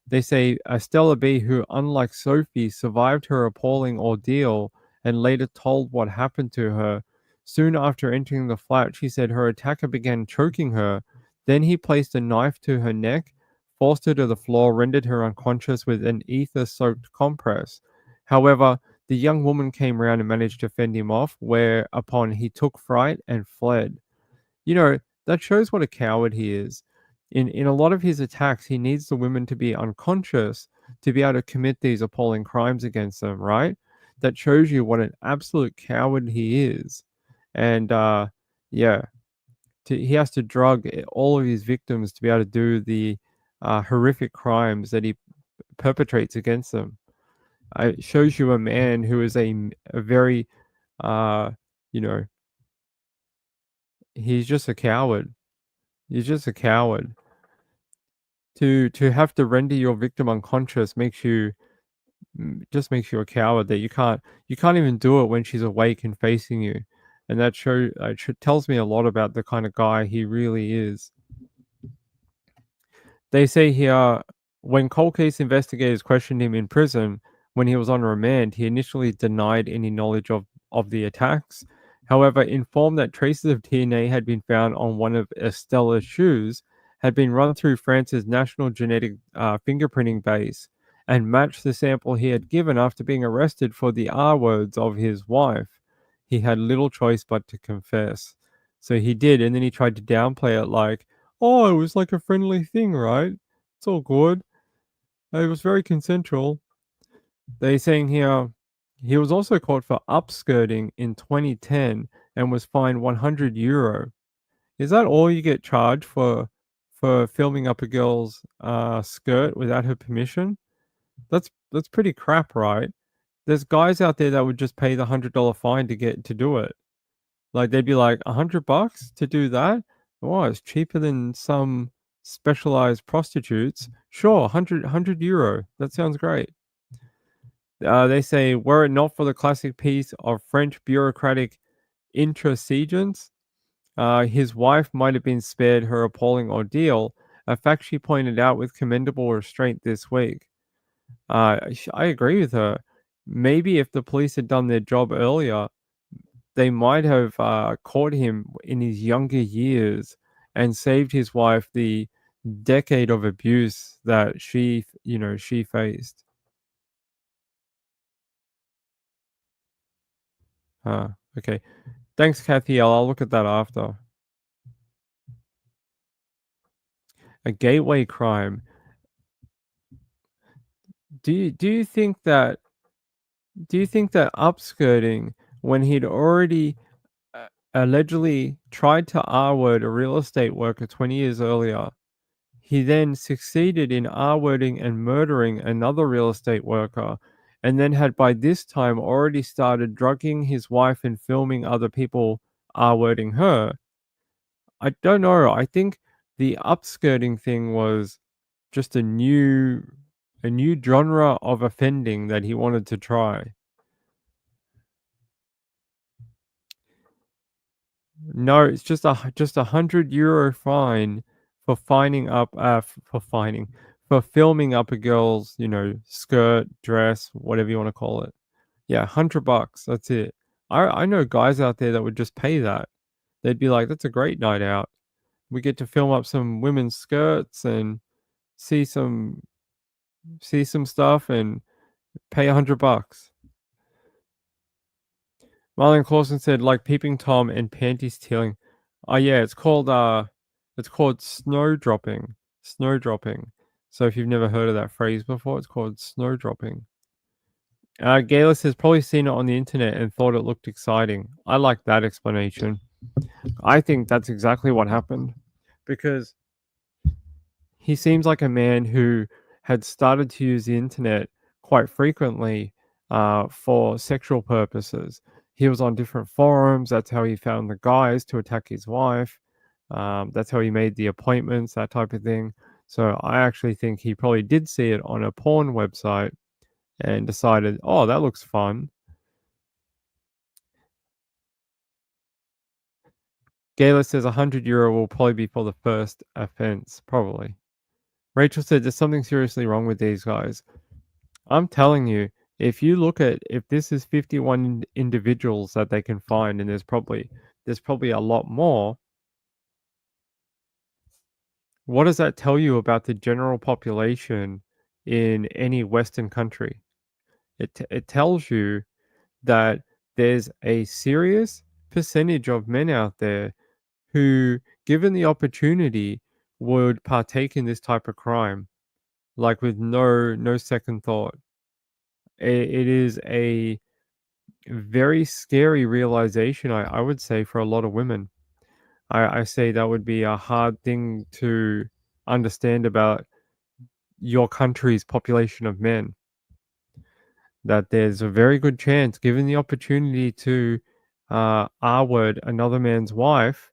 They say Estella B, who, unlike Sophie, survived her appalling ordeal and later told what happened to her. Soon after entering the flat, she said her attacker began choking her. Then he placed a knife to her neck, forced her to the floor, rendered her unconscious with an ether soaked compress. However, the young woman came round and managed to fend him off, whereupon he took fright and fled. You know, that shows what a coward he is. In a lot of his attacks, he needs the women to be unconscious to be able to commit these appalling crimes against them, right? That shows you what an absolute coward he is. And yeah, he has to drug all of his victims to be able to do the horrific crimes that he perpetrates against them. It shows you a man who is a very, uh, you know, he's just a coward. He's just a coward. To have to render your victim unconscious makes you just makes you a coward. That you can't even do it when she's awake and facing you, and that tells me a lot about the kind of guy he really is. They say here, when cold case investigators questioned him in prison when he was on remand, he initially denied any knowledge of the attacks. However, informed that traces of DNA had been found on one of Estella's shoes, had been run through France's national genetic fingerprinting base, and matched the sample he had given after being arrested for the R words of his wife. He had little choice but to confess. So he did, and then he tried to downplay it like, oh, it was like a friendly thing, right? It's all good. It was very consensual. They're saying here he was also caught for upskirting in 2010 and was fined €100. Is that all you get charged for filming up a girl's skirt without her permission? That's pretty crap, right? There's guys out there that would just pay the $100 fine to get to do it. Like they'd be like $100 to do that. Oh, it's cheaper than some specialized prostitutes. Sure, 100 euro. That sounds great. They say, were it not for the classic piece of French bureaucratic intransigence, his wife might have been spared her appalling ordeal, a fact she pointed out with commendable restraint this week. I agree with her. Maybe if the police had done their job earlier, they might have caught him in his younger years and saved his wife the decade of abuse that she faced. Okay. Thanks, Kathy. I'll look at that after. A gateway crime. Do you think that upskirting, when he'd already allegedly tried to R-word a real estate worker 20 years earlier, he then succeeded in R-wording and murdering another real estate worker, and then had by this time already started drugging his wife and filming other people R-wording her? I don't know. I think the upskirting thing was just a new genre of offending that he wanted to try. No, it's just a €100 fine for for filming up a girl's, skirt, dress, whatever you want to call it. Yeah, $100. That's it. I know guys out there that would just pay that. They'd be like, "That's a great night out. We get to film up some women's skirts and see some stuff and pay $100." Marlon Clausen said, like Peeping Tom and panty stealing. Oh yeah, it's called snow dropping. Snow dropping. So if you've never heard of that phrase before, it's called snow dropping. Galis has probably seen it on the internet and thought it looked exciting. I like that explanation. I think that's exactly what happened, because he seems like a man who had started to use the internet quite frequently for sexual purposes. He was on different forums. That's how he found the guys to attack his wife. That's how he made the appointments, that type of thing. So I actually think he probably did see it on a porn website and decided, oh, that looks fun. Gayla says €100 will probably be for the first offense, probably. Rachel said there's something seriously wrong with these guys. I'm telling you, if this is 51 individuals that they can find, and there's probably a lot more. What does that tell you about the general population in any Western country? It tells you that there's a serious percentage of men out there who, given the opportunity, would partake in this type of crime, like with no second thought. It is a very scary realization, I would say, for a lot of women. I say that would be a hard thing to understand about your country's population of men. That there's a very good chance, given the opportunity to R-word another man's wife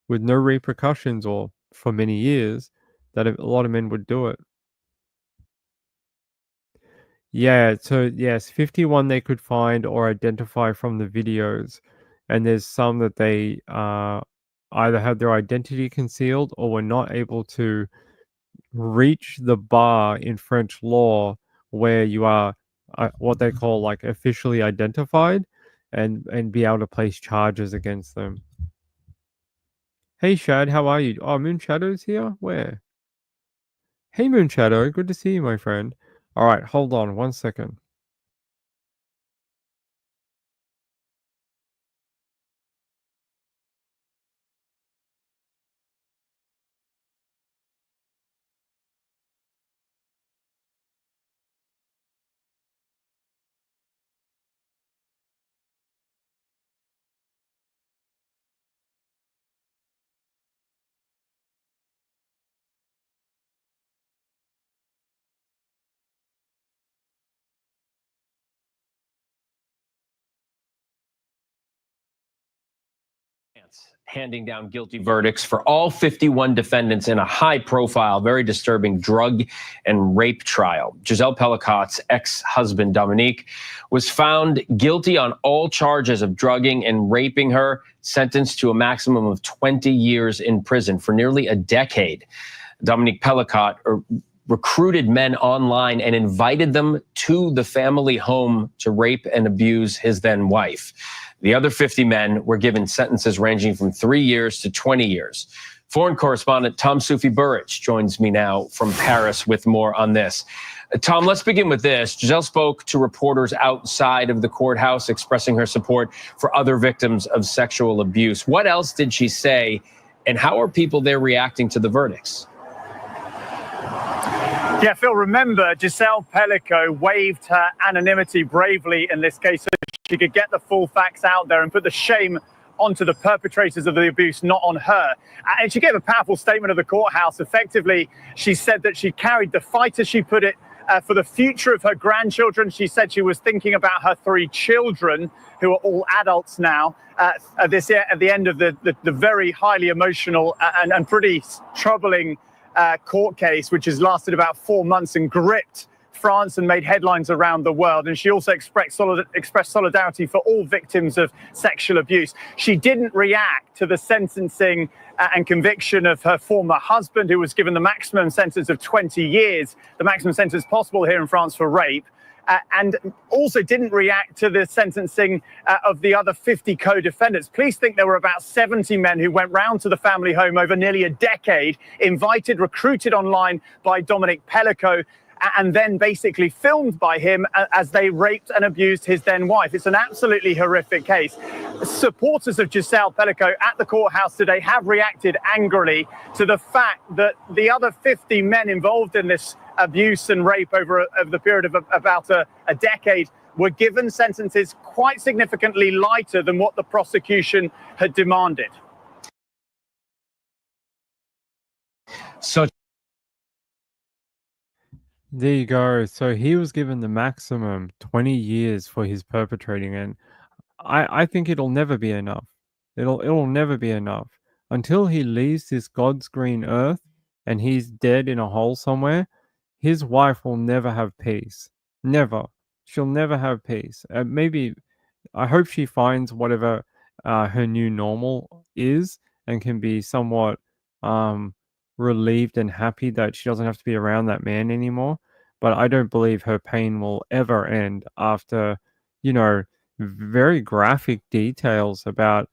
with no repercussions or for many years, that a lot of men would do it. Yeah, so yes, 51 they could find or identify from the videos, and there's some that they either had their identity concealed or were not able to reach the bar in French law where you are what they call like officially identified, and be able to place charges against them. Hey Shad, how are you? Oh, Moon Shadow's here? Where? Hey Moon Shadow, good to see you, my friend. All right, hold on 1 second. Handing down guilty verdicts for all 51 defendants in a high-profile, very disturbing drug and rape trial. Giselle Pellicot's ex-husband, Dominique, was found guilty on all charges of drugging and raping her, sentenced to a maximum of 20 years in prison for nearly a decade. Dominique Pellicot recruited men online and invited them to the family home to rape and abuse his then wife. The other 50 men were given sentences ranging from 3 years to 20 years. Foreign correspondent Tom Soufi-Burrich joins me now from Paris with more on this. Tom, let's begin with this. Giselle spoke to reporters outside of the courthouse, expressing her support for other victims of sexual abuse. What else did she say, and how are people there reacting to the verdicts? Yeah, Phil, remember, Giselle Pellicot waived her anonymity bravely in this case so she could get the full facts out there and put the shame onto the perpetrators of the abuse, not on her. And she gave a powerful statement at the courthouse. Effectively, she said that she carried the fight, as she put it, for the future of her grandchildren. She said she was thinking about her 3 children, who are all adults now, at the end of the very highly emotional and pretty troubling court case, which has lasted about 4 months and gripped France and made headlines around the world. And she also expressed solidarity for all victims of sexual abuse. She didn't react to the sentencing and conviction of her former husband, who was given the maximum sentence of 20 years, the maximum sentence possible here in France for rape. And also didn't react to the sentencing of the other 50 co-defendants. Police think there were about 70 men who went round to the family home over nearly a decade, invited, recruited online by Dominique Pellicot, and then basically filmed by him as they raped and abused his then wife. It's an absolutely horrific case. Supporters of Giselle Pellicot at the courthouse today have reacted angrily to the fact that the other 50 men involved in this abuse and rape over the period of about a decade were given sentences quite significantly lighter than what the prosecution had demanded. So There you go. So he was given the maximum 20 years for his perpetrating, and I think it'll never be enough. It'll never be enough until he leaves this God's green earth and he's dead in a hole somewhere. His wife will never have peace. Never. She'll never have peace. Maybe I hope she finds whatever her new normal is and can be somewhat relieved and happy that she doesn't have to be around that man anymore. But I don't believe her pain will ever end after, you know, very graphic details about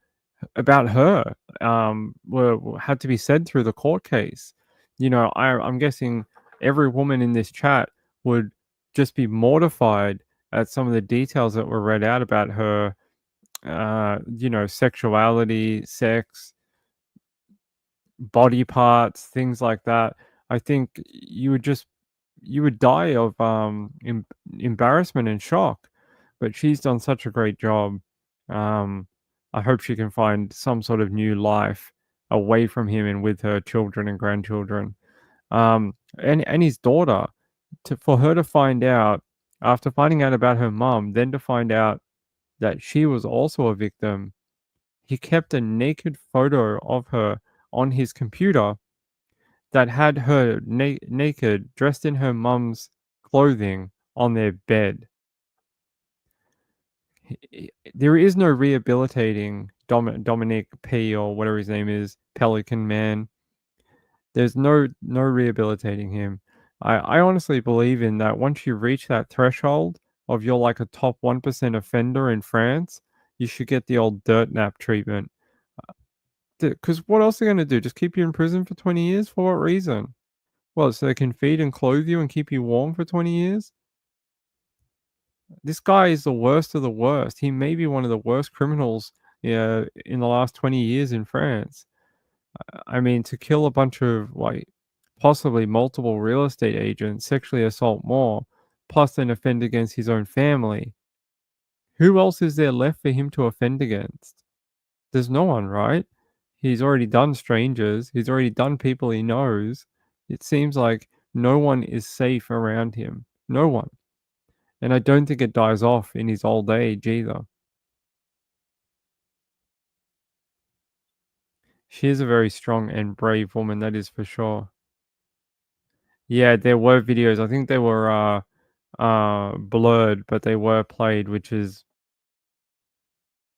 her had to be said through the court case. You know, I'm guessing every woman in this chat would just be mortified at some of the details that were read out about her, you know, sexuality, sex, body parts, things like that. I think you would die of embarrassment and shock. But she's done such a great job. I hope she can find some sort of new life away from him and with her children and grandchildren. And his daughter, for her to find out, after finding out about her mum, then to find out that she was also a victim. He kept a naked photo of her on his computer that had her naked, dressed in her mum's clothing on their bed. There is no rehabilitating Dominic P, or whatever his name is, Pelican Man. There's no rehabilitating him. I honestly believe in that. Once you reach that threshold of you're like a top 1% offender in France, you should get the old dirt nap treatment. Because what else are they going to do? Just keep you in prison for 20 years? For what reason? Well, so they can feed and clothe you and keep you warm for 20 years? This guy is the worst of the worst. He may be one of the worst criminals in the last 20 years in France. I mean, to kill a bunch of, like, possibly multiple real estate agents, sexually assault more, plus then offend against his own family. Who else is there left for him to offend against? There's no one, right? He's already done strangers. He's already done people he knows. It seems like no one is safe around him. No one. And I don't think it dies off in his old age either. She is a very strong and brave woman, that is for sure. Yeah, there were videos. I think they were blurred, but they were played, which is,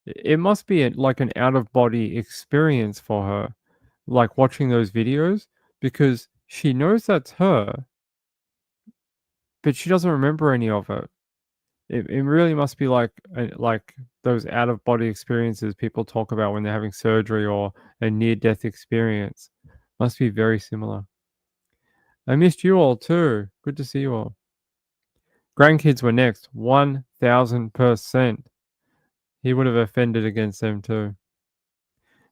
it must be like an out of body experience for her, like watching those videos, because she knows that's her, but she doesn't remember any of it. It really must be like those out of body experiences people talk about when they're having surgery or a near death experience. Must be very similar. I missed you all too. Good to see you all. Grandkids were next. 1000%. He would have offended against them too.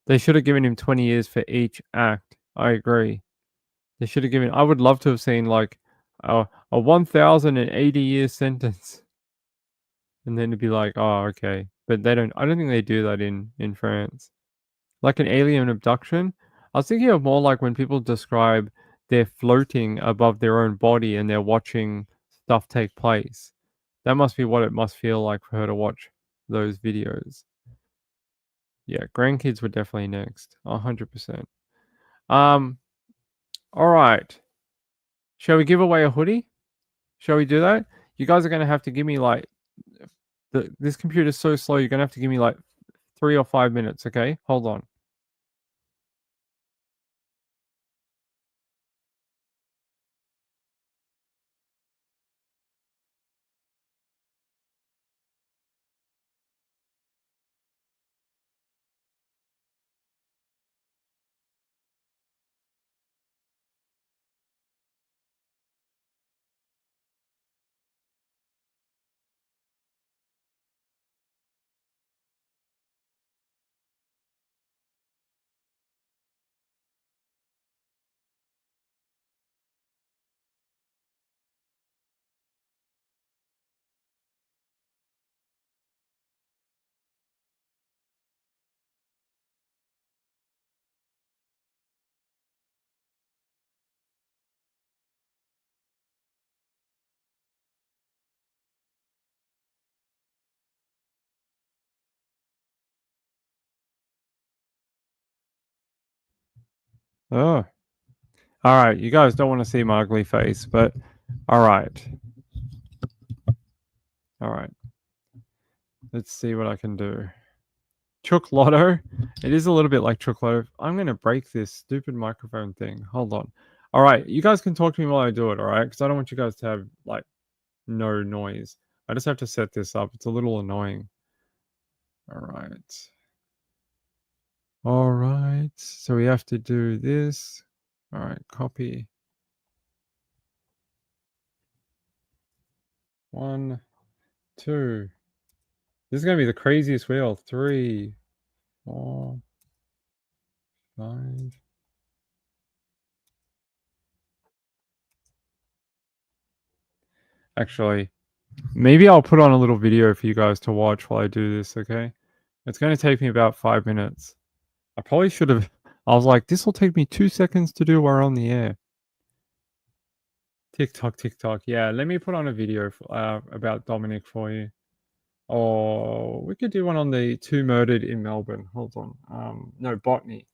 They should have given him 20 years for each act. I agree. They should have given. I would love to have seen like a 1080-year sentence. And then it'd be like, oh, okay. But they don't, I don't think they do that in France. Like an alien abduction. I was thinking of more like when people describe they're floating above their own body and they're watching stuff take place. That must be what it must feel like for her to watch those videos. Yeah, grandkids were definitely next. 100%. All right. Shall we give away a hoodie? Shall we do that? You guys are going to have to give me like, this computer's so slow, you're going to have to give me like 3 or 5 minutes, okay? Hold on. Oh. All right. You guys don't want to see my ugly face, but all right. All right. Let's see what I can do. Chook Lotto. It is a little bit like Chook Lotto. I'm going to break this stupid microphone thing. Hold on. All right. You guys can talk to me while I do it, all right? Because I don't want you guys to have, like, no noise. I just have to set this up. It's a little annoying. All right. All right. So we have to do this. All right. Copy. 1, 2. This is going to be the craziest wheel. 3, 4, 5. Actually, maybe I'll put on a little video for you guys to watch while I do this, okay? It's going to take me about 5 minutes. I probably should have. I was like, this will take me 2 seconds to do while we're on the air. TikTok, TikTok. Yeah, let me put on a video about Dominic for you. Or we could do one on the 2 murdered in Melbourne. Hold on. No, botany.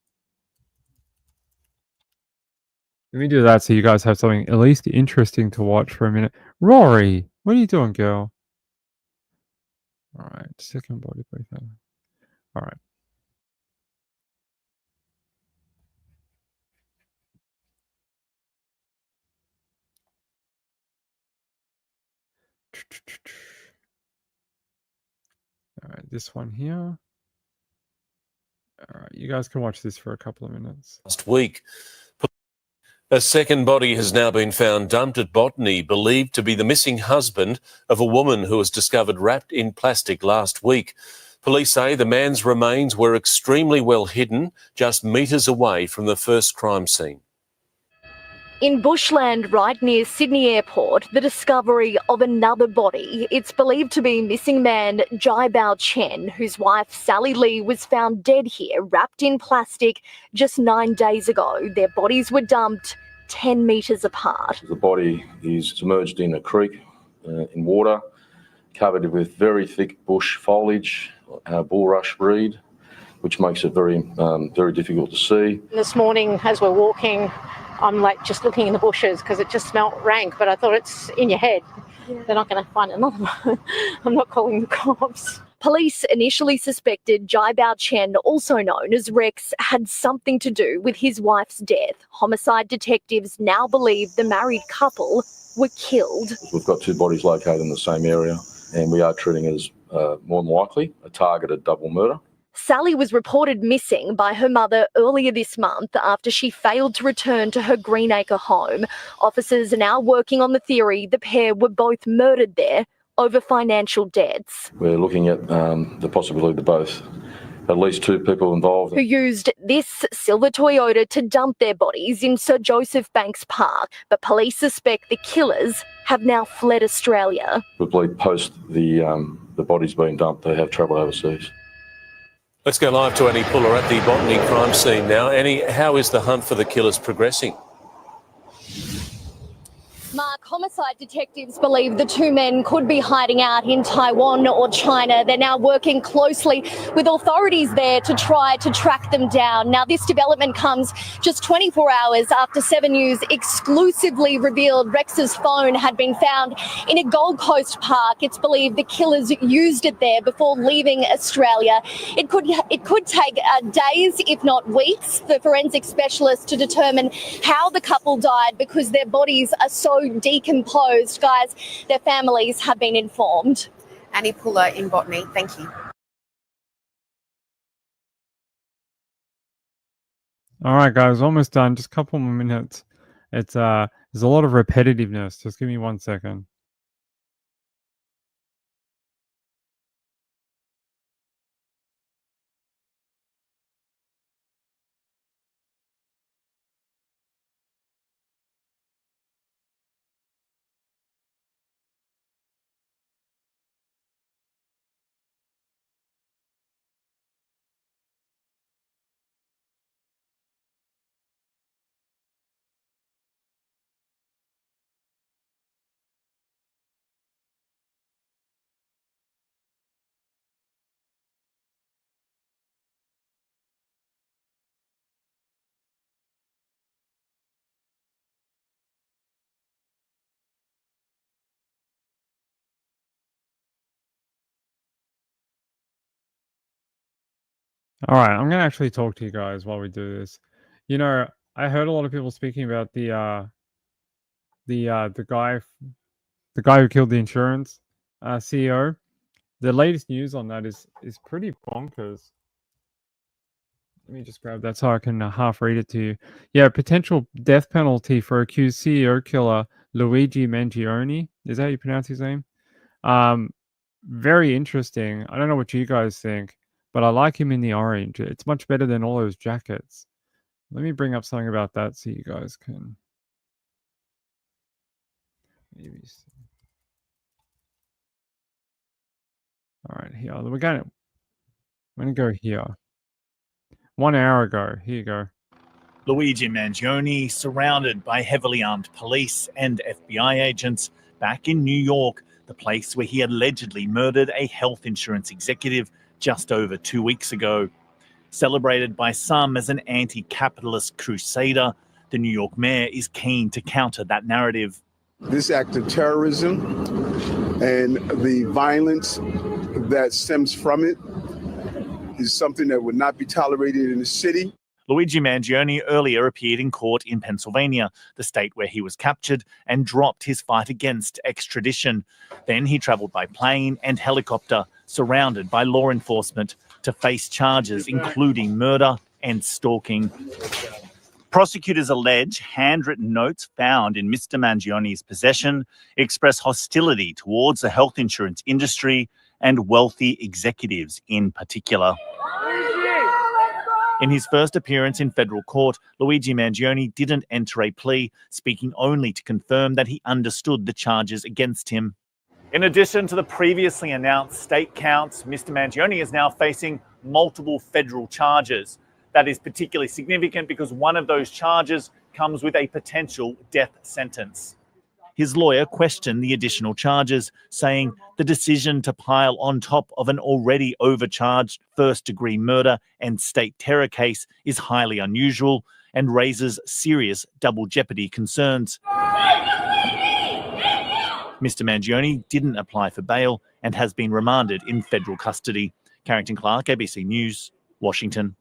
Let me do that so you guys have something at least interesting to watch for a minute. Rory, what are you doing, girl? All right, second body breaker. All right. All right, this one here. All right, you guys can watch this for a couple of minutes. Last week, A second body has now been found dumped at Botany, believed to be the missing husband of a woman who was discovered wrapped in plastic last week. Police say the man's remains were extremely well hidden, just metres away from the first crime scene. In bushland right near Sydney Airport, the discovery of another body. It's believed to be missing man Jai Bao Chen, whose wife Sally Lee was found dead here, wrapped in plastic, just 9 days ago. Their bodies were dumped 10 metres apart. The body is submerged in a creek in water, covered with very thick bush foliage, bulrush reed, which makes it very difficult to see. This morning, as we're walking, I'm like just looking in the bushes because it just smelt rank, but I thought it's in your head. Yeah. They're not going to find another one. I'm not calling the cops. Police initially suspected Jai Bao Chen, also known as Rex, had something to do with his wife's death. Homicide detectives now believe the married couple were killed. We've got two bodies located in the same area, and we are treating it as more than likely a targeted double murder. Sally was reported missing by her mother earlier this month after she failed to return to her Greenacre home. Officers are now working on the theory the pair were both murdered there over financial debts. We're looking at the possibility that both, at least two people involved, who used this silver Toyota to dump their bodies in Sir Joseph Banks Park. But police suspect the killers have now fled Australia. We believe post the bodies being dumped, they have travelled overseas. Let's go live to Annie Puller at the Botany crime scene now. Annie, how is the hunt for the killers progressing? Mark, homicide detectives believe the two men could be hiding out in Taiwan or China. They're now working closely with authorities there to try to track them down. Now, this development comes just 24 hours after 7 News exclusively revealed Rex's phone had been found in a Gold Coast park. It's believed the killers used it there before leaving Australia. It could take days, if not weeks, for forensic specialists to determine how the couple died because their bodies are so decomposed. Guys, their families have been informed. Annie Puller in Botany, thank you. All right, guys, almost done. Just a couple more minutes. It's there's a lot of repetitiveness. Just give me 1 second. All right, I'm gonna actually talk to you guys while we do this. You know, I heard a lot of people speaking about the guy who killed the insurance CEO. The latest news on that is pretty bonkers. Let me just grab that so I can half read it to you. Yeah, potential death penalty for accused CEO killer Luigi Mangione. Is that how you pronounce his name? Very interesting. I don't know what you guys think, but I like him in the orange. It's much better than all those jackets. Let me bring up something about that so you guys can maybe see. All right, here. I'm going to go here. 1 hour ago. Here you go. Luigi Mangione surrounded by heavily armed police and FBI agents back in New York, the place where he allegedly murdered a health insurance executive just over 2 weeks ago. Celebrated by some as an anti-capitalist crusader, the New York mayor is keen to counter that narrative. This act of terrorism and the violence that stems from it is something that would not be tolerated in the city. Luigi Mangione earlier appeared in court in Pennsylvania, the state where he was captured, and dropped his fight against extradition. Then he traveled by plane and helicopter, surrounded by law enforcement, to face charges including murder and stalking. Prosecutors allege handwritten notes found in Mr. Mangioni's possession express hostility towards the health insurance industry and wealthy executives in particular. In his first appearance in federal court, Luigi Mangione didn't enter a plea, speaking only to confirm that he understood the charges against him. In addition to the previously announced state counts, Mr. Mangione is now facing multiple federal charges. That is particularly significant because one of those charges comes with a potential death sentence. His lawyer questioned the additional charges, saying the decision to pile on top of an already overcharged first-degree murder and state terror case is highly unusual and raises serious double jeopardy concerns. Mr. Mangione didn't apply for bail and has been remanded in federal custody. Carrington Clark, ABC News, Washington.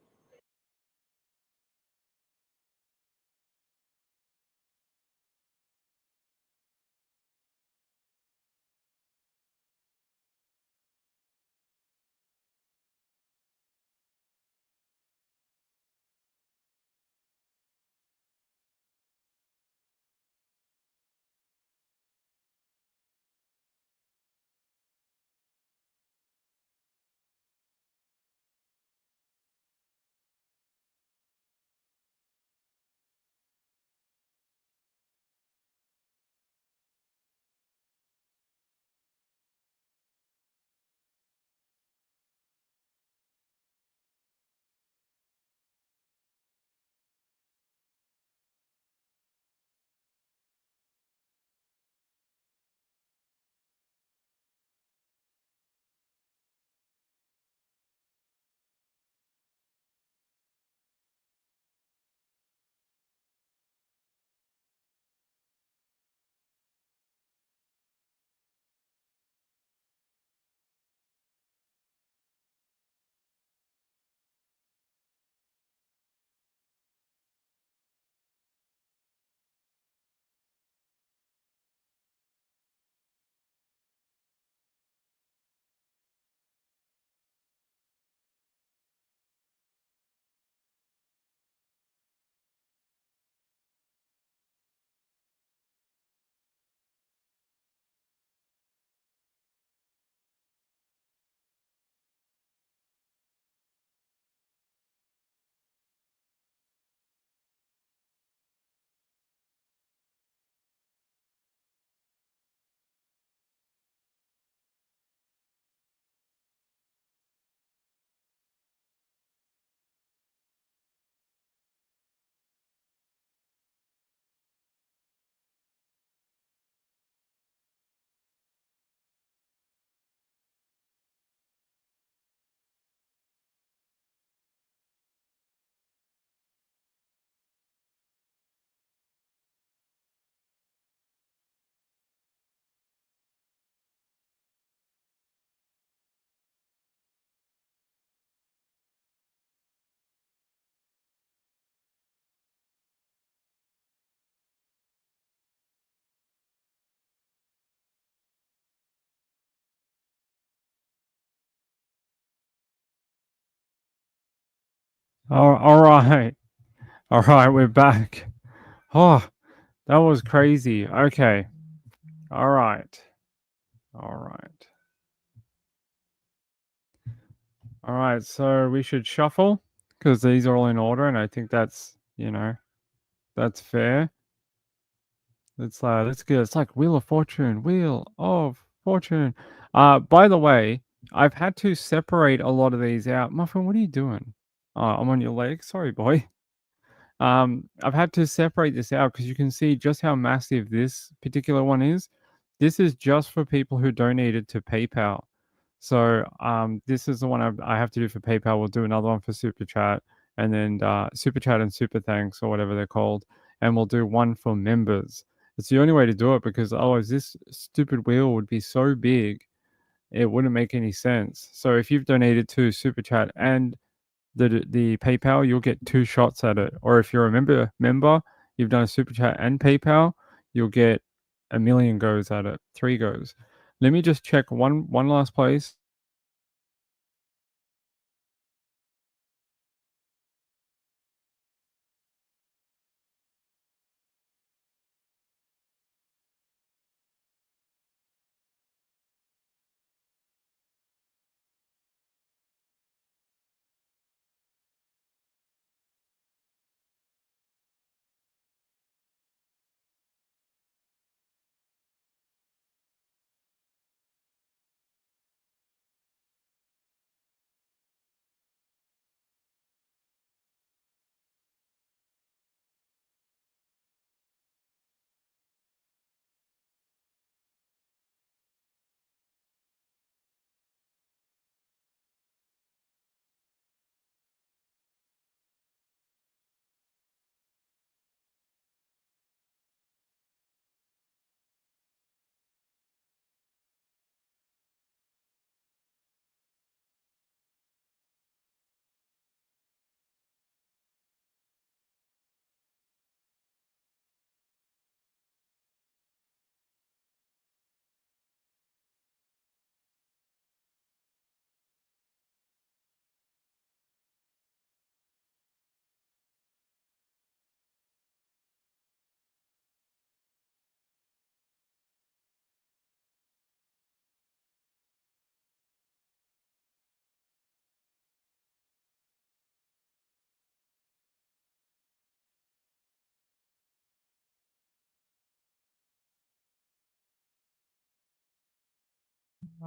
All right. All right, we're back. Oh, that was crazy. Okay. All right. All right. All right, so we should shuffle because these are all in order, and I think that's, that's fair. Let's get it's like Wheel of Fortune, Wheel of Fortune. By the way, I've had to separate a lot of these out. Muffin, what are you doing? I'm on your leg. Sorry, boy. I've had to separate this out because you can see just how massive this particular one is. This is just for people who donated to PayPal. So this is the one I have to do for PayPal. We'll do another one for Super Chat, and then Super Chat and Super Thanks, or whatever they're called. And we'll do one for members. It's the only way to do it because otherwise this stupid wheel would be so big, it wouldn't make any sense. So if you've donated to Super Chat and the PayPal, you'll get 2 shots at it. Or if you're a member, you've done a Super Chat and PayPal, you'll get 1,000,000 goes at it, 3 goes. Let me just check one last place.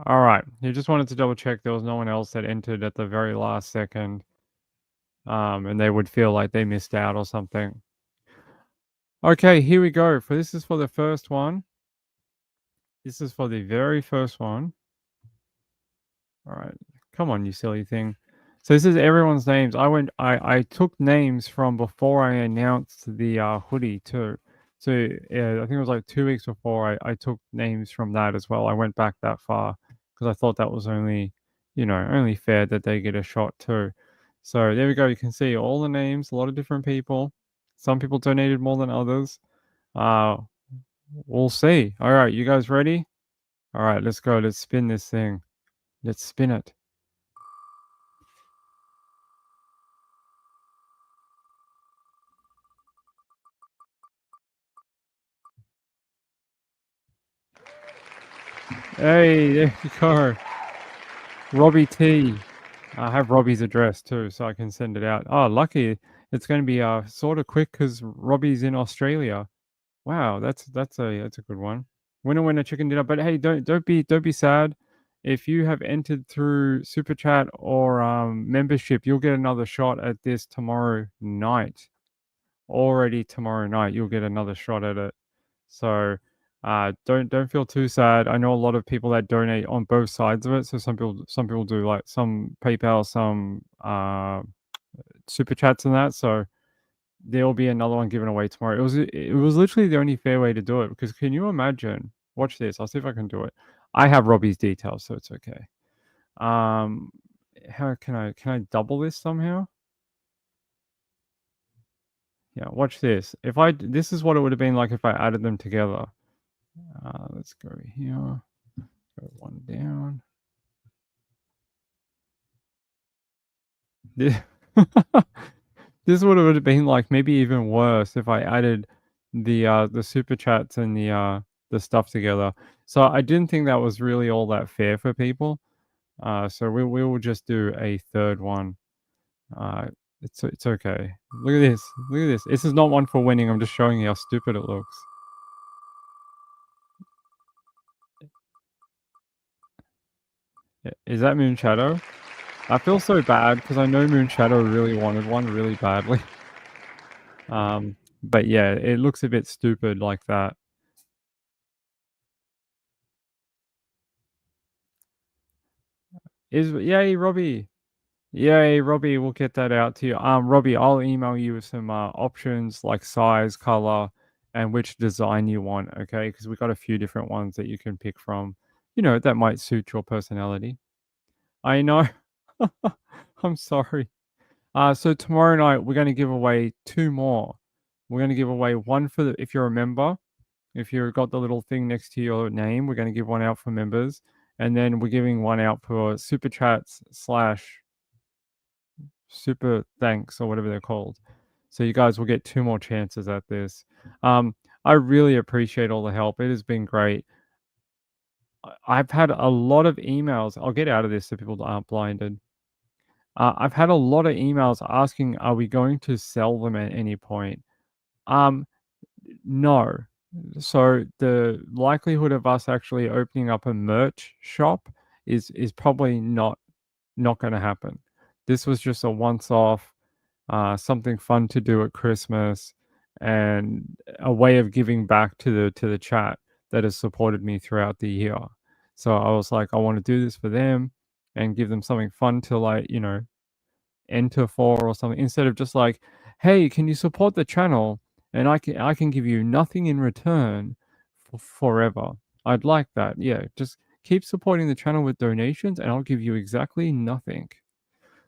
All right. You just wanted to double check there was no one else that entered at the very last second, and they would feel like they missed out or something. Okay, here we go. This is for the first one. This is for the very first one. All right. Come on, you silly thing. So this is everyone's names. I took names from before I announced the hoodie too. So I think it was like 2 weeks before I took names from that as well. I went back that far because I thought that was only, only fair that they get a shot too. So there we go. You can see all the names, a lot of different people. Some people donated more than others. Uh, we'll see. All right, you guys ready? All right, let's go. Let's spin this thing. Let's spin it. Hey, there you go. Robbie T. I have Robbie's address too, so I can send it out. Oh, lucky. It's going to be sort of quick because Robbie's in Australia. Wow, that's a good one. Winner, winner, chicken dinner. But hey, don't be sad. If you have entered through Super Chat or membership, you'll get another shot at this tomorrow night. Already tomorrow night, you'll get another shot at it. So don't feel too sad. I know a lot of people that donate on both sides of it. So some people do like some PayPal, some super chats and that. So there will be another one given away tomorrow. It was literally the only fair way to do it because can you imagine? Watch this. I'll see if I can do it. I have Robbie's details, so it's okay. How can I double this somehow? Yeah, watch this. This is what it would have been like if I added them together. Let's go here. Go one down. This, this would have been like maybe even worse if I added the super chats and the stuff together. So I didn't think that was really all that fair for people. So we will just do a third one. It's okay. Look at this. Look at this. This is not one for winning. I'm just showing you how stupid it looks. Is that Moon Shadow? I feel so bad because I know Moon Shadow really wanted one really badly. But yeah, it looks a bit stupid like that. Yay, Robbie. Yay, Robbie, we'll get that out to you. Robbie, I'll email you with some options like size, color, and which design you want, okay? Because we've got a few different ones that you can pick from, that might suit your personality. I know. I'm sorry. So tomorrow night we're going to give away 2 more. We're going to give away one if you're a member, if you've got the little thing next to your name, we're going to give one out for members, and then we're giving one out for super chats / super thanks or whatever they're called. So you guys will get 2 more chances at this. I really appreciate all the help. It has been great. I've had a lot of emails. I'll get out of this so people aren't blinded. I've had a lot of emails asking, are we going to sell them at any point? No. So the likelihood of us actually opening up a merch shop is probably not going to happen. This was just a once-off, something fun to do at Christmas, and a way of giving back to the chat that has supported me throughout the year. So I was like, I want to do this for them and give them something fun to enter for or something, instead of just like, hey, can you support the channel and I can give you nothing in return for forever. I'd like that. Yeah, just keep supporting the channel with donations and I'll give you exactly nothing.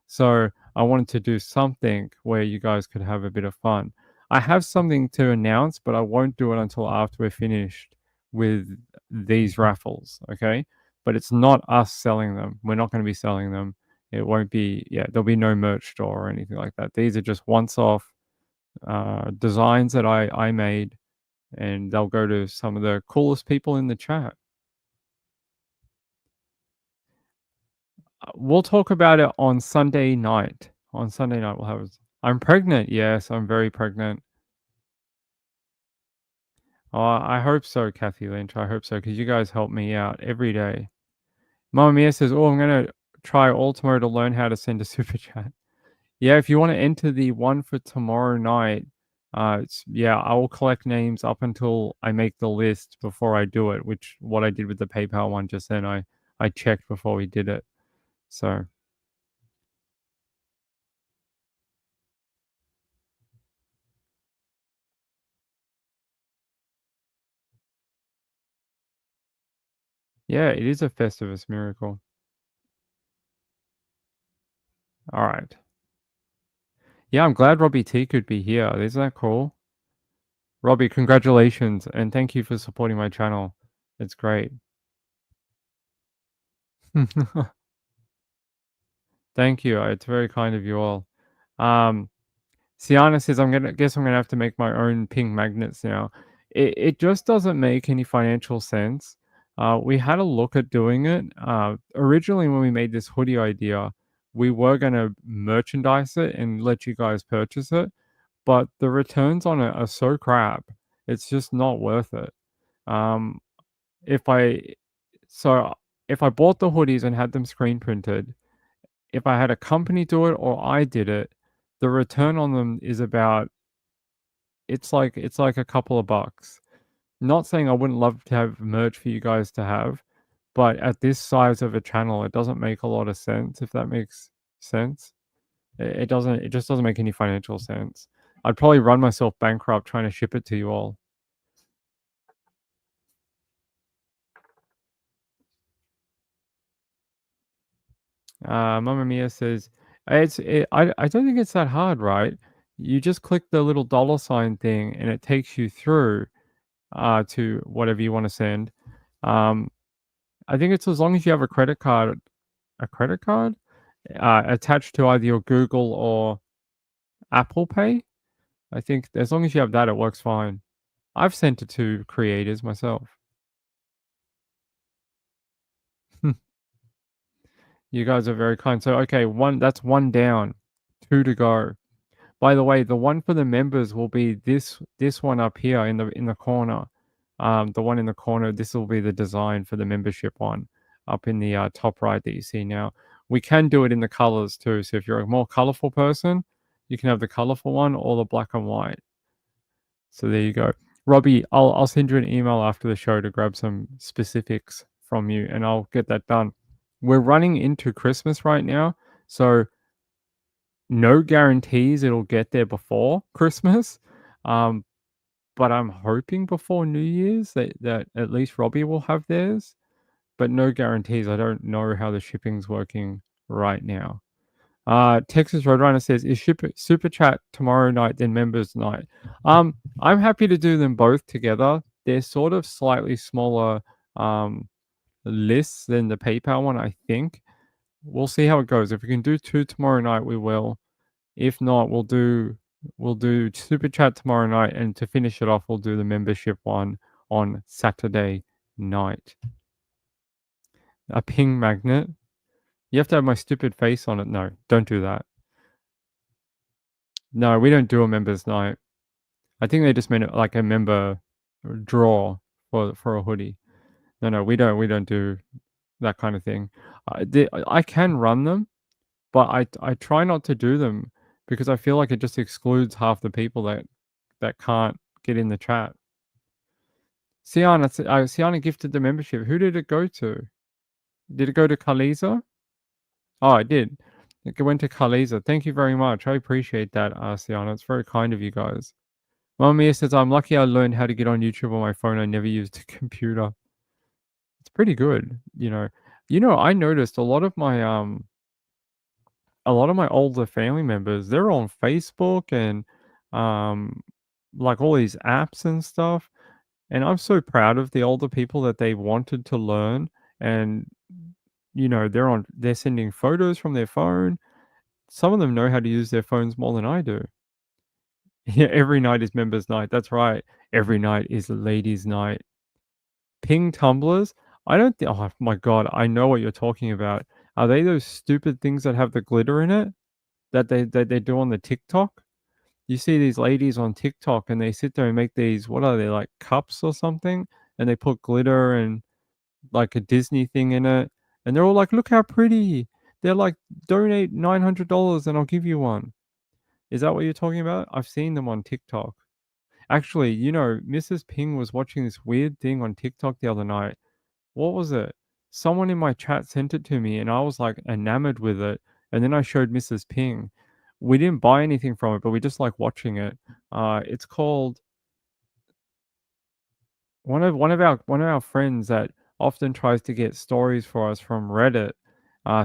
So I wanted to do something where you guys could have a bit of fun. I have something to announce, but I won't do it until after we're finished with these raffles, okay? But it's not us selling them. We're not going to be selling them. It won't be, there'll be no merch store or anything like that. These are just once-off designs that I made, and they'll go to some of the coolest people in the chat. We'll talk about it on Sunday night. On Sunday night, we'll have. I'm pregnant. Yes, I'm very pregnant. Oh, I hope so, Kathy Lynch. I hope so, because you guys help me out every day. Mama Mia says, "Oh, I'm gonna try all tomorrow to learn how to send a super chat." Yeah, if you want to enter the one for tomorrow night, I will collect names up until I make the list before I do it. Which what I did with the PayPal one just then. I checked before we did it. So yeah, it is a Festivus miracle. All right. Yeah, I'm glad Robbie T could be here. Isn't that cool? Robbie, congratulations and thank you for supporting my channel. It's great. Thank you. It's very kind of you all. Sienna says, I'm gonna have to make my own ping magnets now. It just doesn't make any financial sense. We had a look at doing it. Originally, when we made this hoodie idea, we were gonna merchandise it and let you guys purchase it, but the returns on it are so crap. It's just not worth it. Um, if I so if I bought the hoodies and had them screen printed, if I had a company do it or I did it, the return on them is about it's like a couple of bucks. Not saying I wouldn't love to have merch for you guys to have, but at this size of a channel, it doesn't make a lot of sense, if that makes sense. It doesn't it just doesn't make any financial sense. I'd probably run myself bankrupt trying to ship it to you all. Mamma Mia says, I don't think it's that hard, right? You just click the little dollar sign thing and it takes you through to whatever you want to send. I think it's as long as you have a credit card attached to either your Google or Apple Pay. I think as long as you have that, it works fine. I've sent it to creators myself. You guys are very kind. So okay, that's one down, 2 to go. By the way, the one for the members will be this one up here in the corner. The one in the corner, this will be the design for the membership one up in the top right that you see now. We can do it in the colors too. So if you're a more colorful person, you can have the colorful one or the black and white. So there you go. Robbie, I'll send you an email after the show to grab some specifics from you and I'll get that done. We're running into Christmas right now, so no guarantees it'll get there before Christmas. But I'm hoping before New Year's that at least Robbie will have theirs, but no guarantees. I don't know how the shipping's working right now. Texas Roadrunner says, "Is Super Chat tomorrow night then members night?" I'm happy to do them both together. They're sort of slightly smaller lists than the PayPal one, I think. We'll see how it goes. If we can do 2 tomorrow night, we will. If not, we'll do Super Chat tomorrow night, and to finish it off, we'll do the membership one on Saturday night. A ping magnet? You have to have my stupid face on it. No, don't do that. No, we don't do a members night. I think they just meant it like a member draw for a hoodie. No, we don't do that kind of thing. I can run them, but I try not to do them because I feel like it just excludes half the people that can't get in the chat. Sienna gifted the membership. Who did it go to? Did it go to Kaliza? Oh, it did. It went to Kaliza. Thank you very much. I appreciate that, Sienna. It's very kind of you guys. Mama Mia says, I'm lucky I learned how to get on YouTube on my phone. I never used a computer. It's pretty good, you know. I noticed a lot of my older family members, they're on Facebook and like all these apps and stuff. And I'm so proud of the older people that they wanted to learn and they're sending photos from their phone. Some of them know how to use their phones more than I do. Yeah, every night is members night. That's right. Every night is ladies night. Ping tumblers? I don't think oh my god, I know what you're talking about. Are they those stupid things that have the glitter in it that they do on the TikTok? You see these ladies on TikTok and they sit there and make these, what are they, like cups or something? And they put glitter and like a Disney thing in it. and they're all like, "Look how pretty." They're like, "Donate $900 and I'll give you one." Is that what you're talking about? I've seen them on TikTok. Actually, you know, Mrs. Ping was watching this weird thing on TikTok the other night. What was it? Someone in my chat sent it to me and I was like enamored with it. And then I showed Mrs. Ping. We didn't buy anything from it, but we just like watching it. It's called one of our friends that often tries to get stories for us from Reddit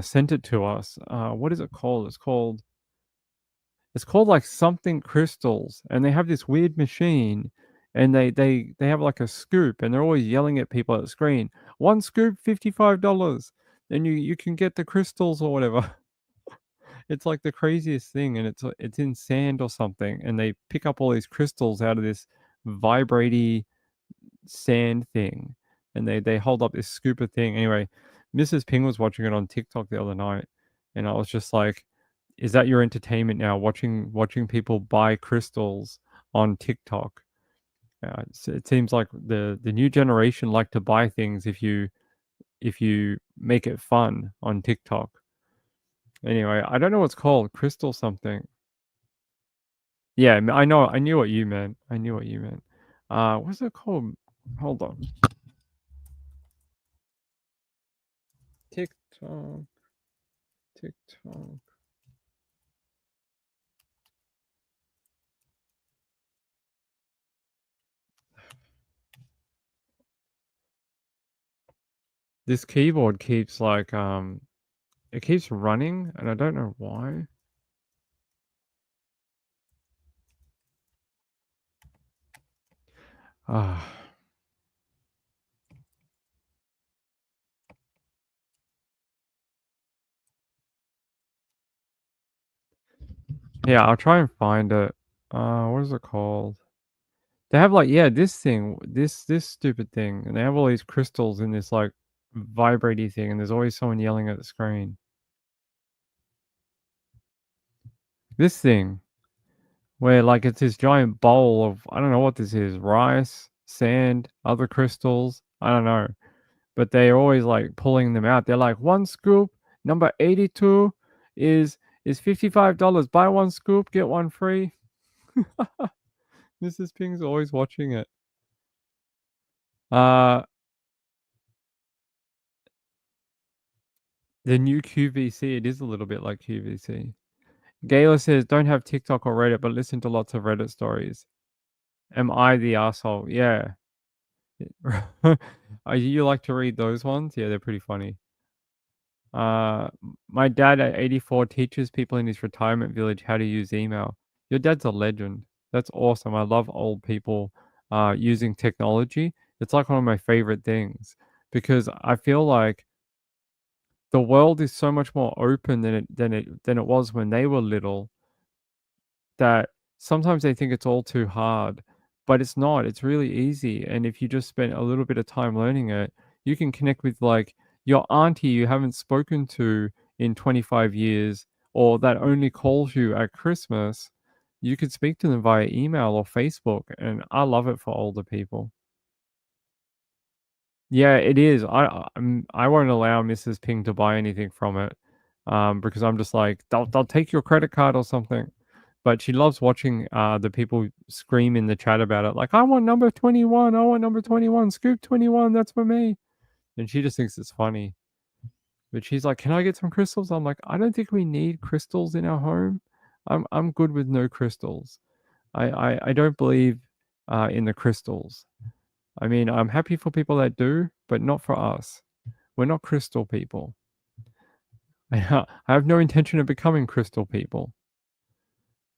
sent it to us. What is it called? It's called like something crystals, and they have this weird machine, and they have like a scoop, and they're always yelling at people at the screen. One scoop, $55, and you can get the crystals or whatever. It's like the craziest thing, and it's in sand or something, and they pick up all these crystals out of this vibraty sand thing, and they hold up this scoop of thing. Anyway, Mrs. Ping was watching it on TikTok the other night, and I was just like, is that your entertainment now? Watching people buy crystals on TikTok. It seems like the new generation like to buy things if you make it fun on TikTok. Anyway, I don't know what's called, crystal something. Yeah, I know. I knew what you meant. What's it called? Hold on. TikTok. This keyboard keeps like it keeps running, and I don't know why. Yeah, I'll try and find it. What is it called? They have like, yeah, this thing, this stupid thing, and they have all these crystals in this like vibrating thing, and there's always someone yelling at the screen. This thing, where like it's this giant bowl of, I don't know what this is, rice, sand, other crystals, I don't know. But they're always like pulling them out. They're like, one scoop, number 82 is $55. Buy one scoop, get one free. Mrs. Ping's always watching it. The new QVC, it is a little bit like QVC. Gayla says, don't have TikTok or Reddit, but listen to lots of Reddit stories. Am I the asshole? Yeah. You like to read those ones? Yeah, they're pretty funny. My dad at 84 teaches people in his retirement village how to use email. Your dad's a legend. That's awesome. I love old people using technology. It's like one of my favorite things because I feel like the world is so much more open than it was when they were little, that sometimes they think it's all too hard, but it's not. It's really easy, and if you just spend a little bit of time learning it, you can connect with like your auntie you haven't spoken to in 25 years, or that only calls you at Christmas. You could speak to them via email or Facebook, and I love it for older people. Yeah, it is. I won't allow Mrs. Ping to buy anything from it, because I'm just like, they'll take your credit card or something. But she loves watching the people scream in the chat about it, like, I want number 21, I want number 21, scoop 21, that's for me. And she just thinks it's funny. But she's like, can I get some crystals? I'm like, I don't think we need crystals in our home. I'm good with no crystals. I don't believe in the crystals. I mean, I'm happy for people that do, but not for us. We're not crystal people. I have no intention of becoming crystal people.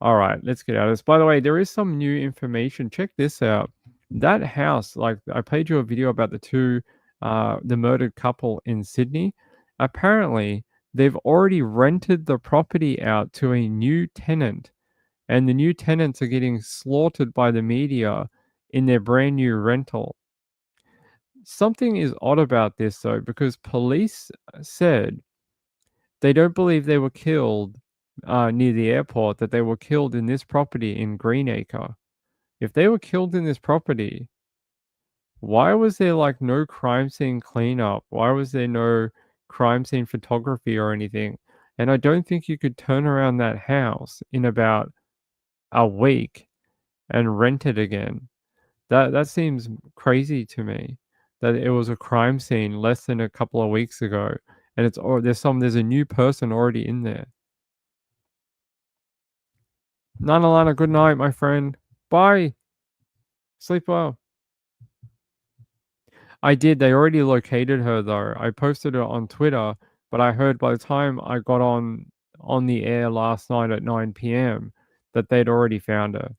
All right, let's get out of this. By the way, there is some new information. Check this out. That house, like I played you a video about the murdered couple in Sydney. Apparently, they've already rented the property out to a new tenant, and the new tenants are getting slaughtered by the media in their brand new rental. Something is odd about this, though, because police said they don't believe they were killed near the airport, that they were killed in this property in Greenacre. If they were killed in this property, why was there like no crime scene cleanup? Why was there no crime scene photography or anything. And I don't think you could turn around that house in about a week and rent it again. That seems crazy to me. That it was a crime scene less than a couple of weeks ago, and it's or there's a new person already in there. Nana Lana, good night, my friend. Bye. Sleep well. I did. They already located her though. I posted it on Twitter, but I heard by the time I got on the air last night at 9 p.m. that they'd already found her.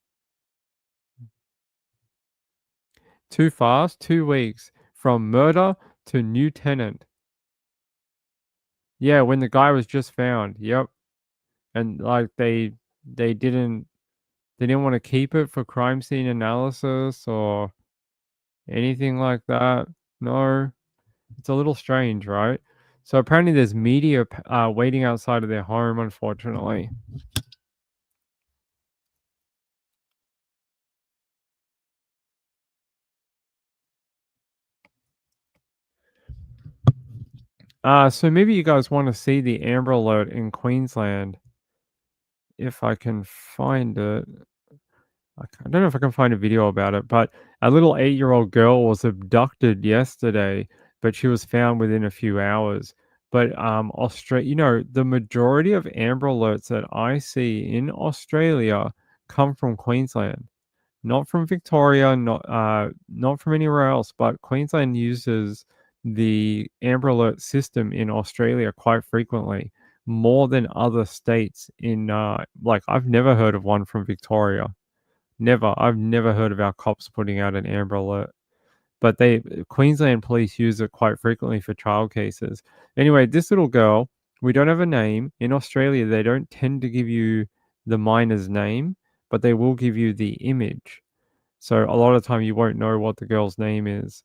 Too fast, 2 weeks from murder to new tenant. Yeah, when the guy was just found. Yep. And like they didn't want to keep it for crime scene analysis or anything like that. No. It's a little strange, right? So apparently there's media waiting outside of their home, unfortunately. So maybe you guys want to see the Amber Alert in Queensland. If I can find it. I don't know if I can find a video about it, but a little 8-year-old girl was abducted yesterday, but she was found within a few hours. But Australia, the majority of Amber Alerts that I see in Australia come from Queensland. Not from Victoria, not from anywhere else, but Queensland uses the Amber Alert system in Australia quite frequently, more than other states in, like, I've never heard of one from Victoria. Never. I've never heard of our cops putting out an Amber Alert. But Queensland police use it quite frequently for child cases. Anyway, this little girl, we don't have a name. In Australia, they don't tend to give you the miner's name, but they will give you the image. So a lot of the time you won't know what the girl's name is.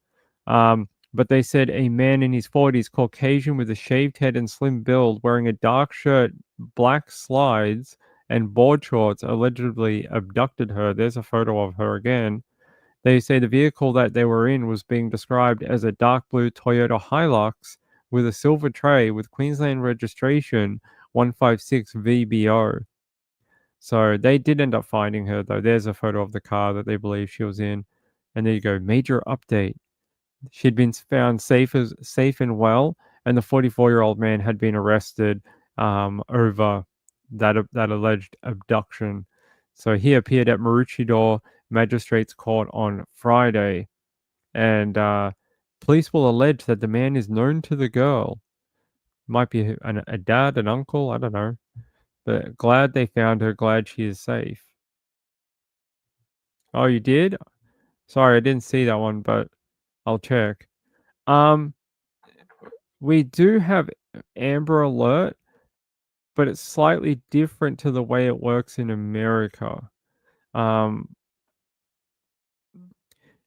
But they said a man in his 40s, Caucasian with a shaved head and slim build, wearing a dark shirt, black slides, and board shorts, allegedly abducted her. There's a photo of her again. They say the vehicle that they were in was being described as a dark blue Toyota Hilux with a silver tray with Queensland registration 156 VBO. So they did end up finding her, though. There's a photo of the car that they believe she was in. And there you go. Major update. She'd been found safe and well, and the 44-year-old man had been arrested over that alleged abduction. So he appeared at Maroochydore Magistrates Court on Friday, and police will allege that the man is known to the girl. Might be a dad, an uncle, I don't know. But glad they found her, glad she is safe. Oh, you did? Sorry, I didn't see that one, but I'll check. We do have Amber Alert, but it's slightly different to the way it works in America.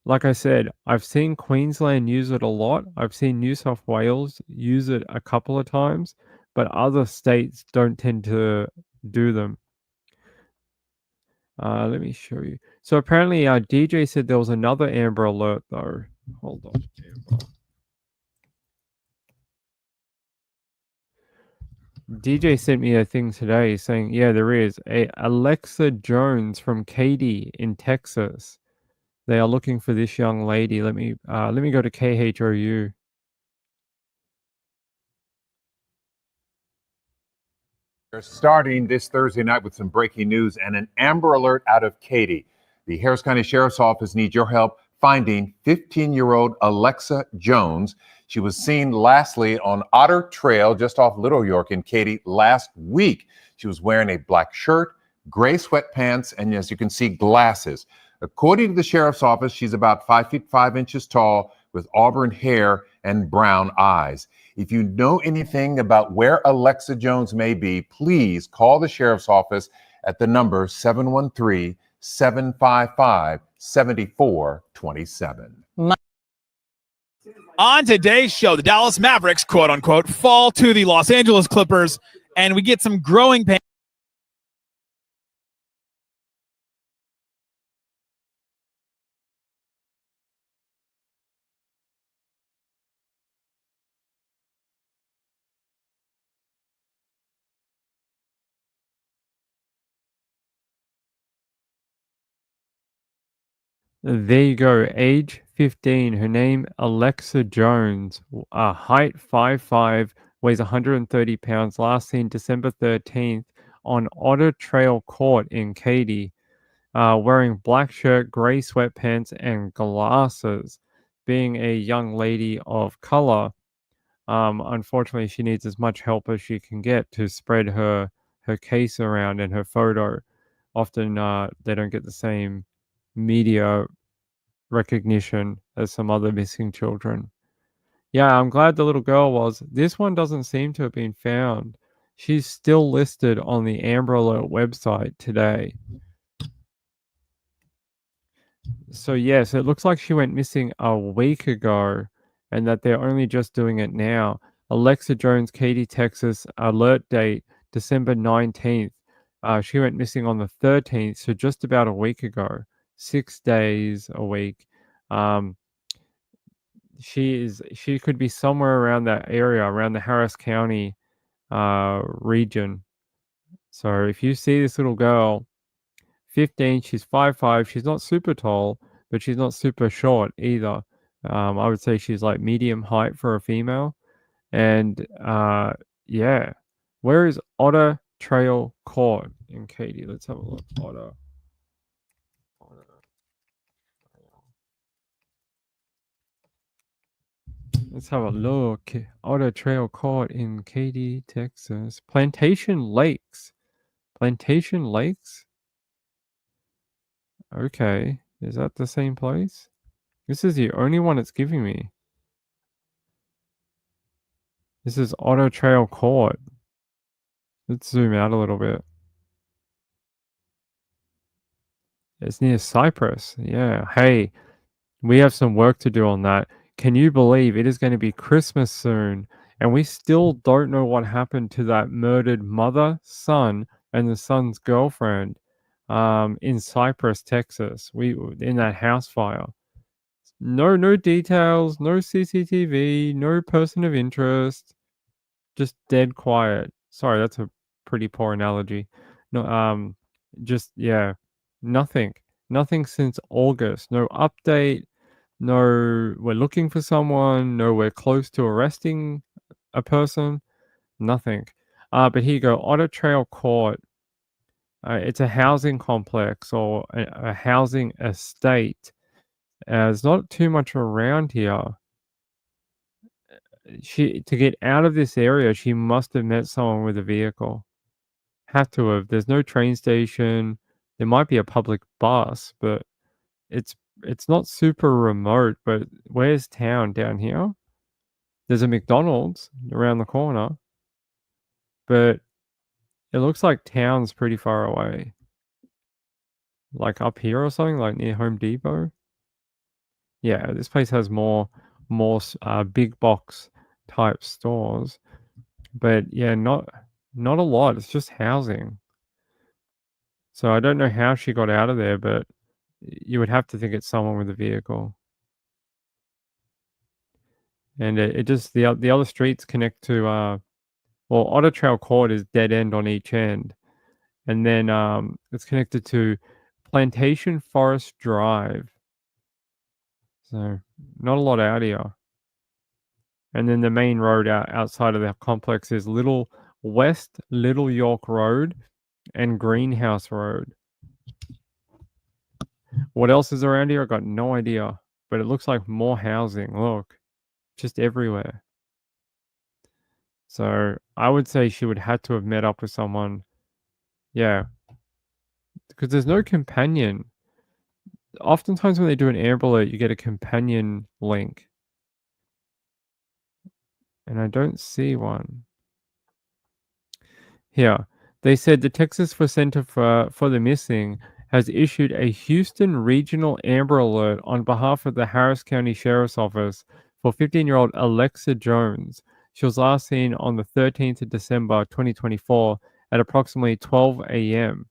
Like I said, I've seen Queensland use it a lot. I've seen New South Wales use it a couple of times, but other states don't tend to do them. Let me show you. So apparently, DJ said there was another Amber Alert though. Hold on, Amber. DJ sent me a thing today saying, yeah, there is a Alexa Jones from Katy in Texas. They are looking for this young lady. Let me go to KHOU. They're starting this Thursday night with some breaking news and an Amber Alert out of Katy. The Harris County Sheriff's Office needs your help finding 15-year-old Alexa Jones. She was seen lastly on Otter Trail just off Little York in Katy last week. She was wearing a black shirt, gray sweatpants, and as you can see, glasses. According to the Sheriff's Office, she's about 5 feet 5 inches tall with auburn hair and brown eyes. If you know anything about where Alexa Jones may be, please call the Sheriff's Office at the number 713-755-7427. On today's show, the Dallas Mavericks, quote unquote, fall to the Los Angeles Clippers, and we get some growing pains. There you go. Age 15. Her name Alexa Jones. Height 5'5", weighs 130 pounds. Last seen December 13th on Otter Trail Court in Katy. Wearing black shirt, gray sweatpants, and glasses. Being a young lady of color, unfortunately, she needs as much help as she can get to spread her case around and her photo. Often, they don't get the same media recognition as some other missing children. Yeah, I'm glad the little girl was. This one doesn't seem to have been found. She's still listed on the Amber Alert website today. So yes, it looks like she went missing a week ago and that they're only just doing it now. Alexa Jones, Katy, Texas, alert date December 19th. She went missing on the 13th, so just about a week ago. 6 days a week. She could be somewhere around that area, around the Harris County region. So if you see this little girl, 15, she's 5'5", she's not super tall, but she's not super short either. I would say she's like medium height for a female. And yeah. Where is Otter Trail Court in Katy? Let's have a look. Otter. Let's have a look. Otter Trail Court in Katy, Texas. Plantation Lakes. Plantation Lakes? Okay. Is that the same place? This is the only one it's giving me. This is Otter Trail Court. Let's zoom out a little bit. It's near Cyprus. Yeah. Hey, we have some work to do on that. Can you believe it is going to be Christmas soon, and we still don't know what happened to that murdered mother, son, and the son's girlfriend in Cyprus, Texas. In that house fire. No details, no CCTV, no person of interest. Just dead quiet. Sorry, that's a pretty poor analogy. No, just yeah, nothing. Nothing since August. No update. No, we're looking for someone. No, we're close to arresting a person. Nothing. But here you go. Otter Trail Court. It's a housing complex or a housing estate. There's not too much around here. To get out of this area, she must have met someone with a vehicle. Had to have. There's no train station. There might be a public bus, but it's not super remote. But where's town? Down here? There's a McDonald's around the corner, but it looks like town's pretty far away. Like up here or something, like near Home Depot. Yeah, this place has more big box type stores, but yeah, not a lot. It's just housing. So I don't know how she got out of there, but you would have to think it's someone with a vehicle. And it just the other streets connect to Otter Trail Court is dead end on each end, and then it's connected to Plantation Forest Drive. So not a lot out here. And then the main road outside of the complex is Little York Road and Greenhouse Road. What else is around here? I got no idea. But it looks like more housing. Look. Just everywhere. So I would say she would have to have met up with someone. Yeah. Because there's no companion. Oftentimes when they do an Amber Alert, you get a companion link. And I don't see one. Here. They said the Texas Center for the Missing has issued a Houston Regional Amber Alert on behalf of the Harris County Sheriff's Office for 15-year-old Alexa Jones. She was last seen on the 13th of December 2024 at approximately 12 a.m.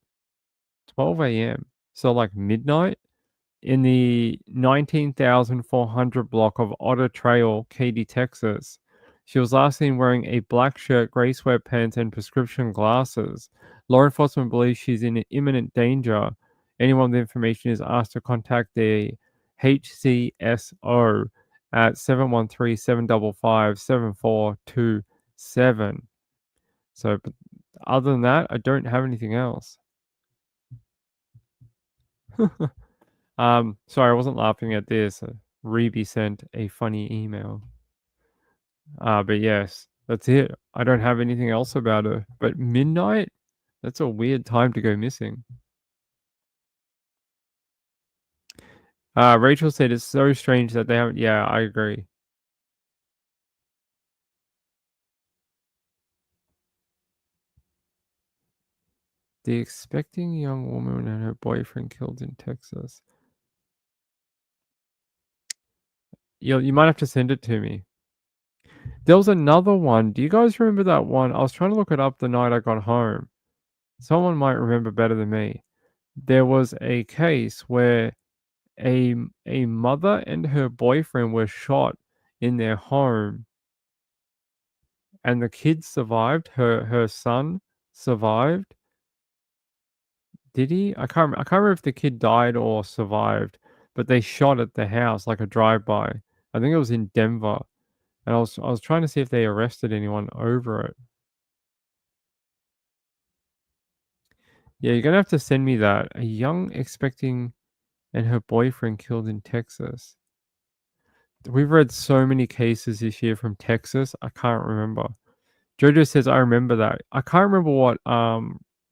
12 a.m. So like midnight in the 19,400 block of Otter Trail, Katy, Texas. She was last seen wearing a black shirt, gray sweatpants, and prescription glasses. Law enforcement believes she's in imminent danger. Anyone with information is asked to contact the HCSO at 713-755-7427. So, but other than that, I don't have anything else. Sorry, I wasn't laughing at this. Reby sent a funny email. But yes, that's it. I don't have anything else about her. But midnight? That's a weird time to go missing. Rachel said it's so strange that they haven't. Yeah, I agree. The expecting young woman and her boyfriend killed in Texas. You might have to send it to me. There was another one. Do you guys remember that one? I was trying to look it up the night I got home. Someone might remember better than me. There was a case where a mother and her boyfriend were shot in their home, and the kid survived. Her son survived. Did he? I can't remember if the kid died or survived, but they shot at the house like a drive-by. I think it was in Denver, and I was trying to see if they arrested anyone over it. Yeah, you're gonna have to send me that. A young expecting and her boyfriend killed in Texas. We've read so many cases this year from Texas. I can't remember. Jojo says I remember that. I can't remember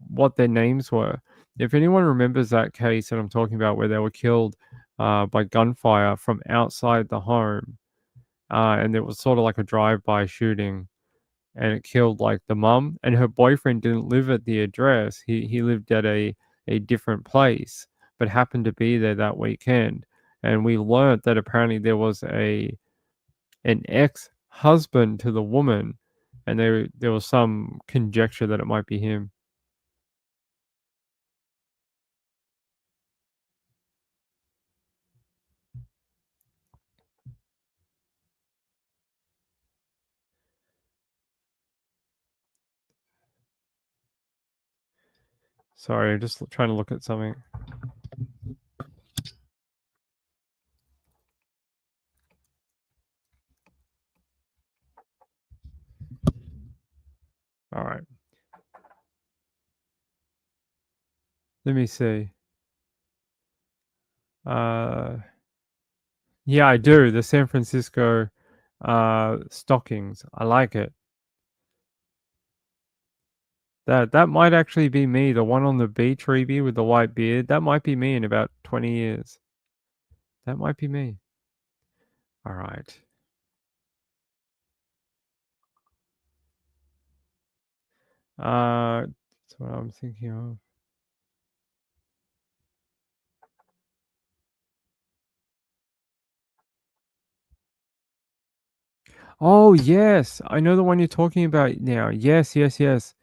what their names were. If anyone remembers that case that I'm talking about where they were killed by gunfire from outside the home, and it was sort of like a drive-by shooting, and it killed like the mum, and her boyfriend didn't live at the address. He lived at a different place, but happened to be there that weekend. And we learned that apparently there was an ex-husband to the woman, and there was some conjecture that it might be him. Sorry, I'm just trying to look at something. All right. Let me see. Yeah, I do. The San Francisco stockings. I like it. That might actually be me. The one on the beach, Reby, with the white beard. That might be me in about 20 years. That might be me. All right. That's what I'm thinking of. Oh, yes. I know the one you're talking about now. Yes, yes, yes.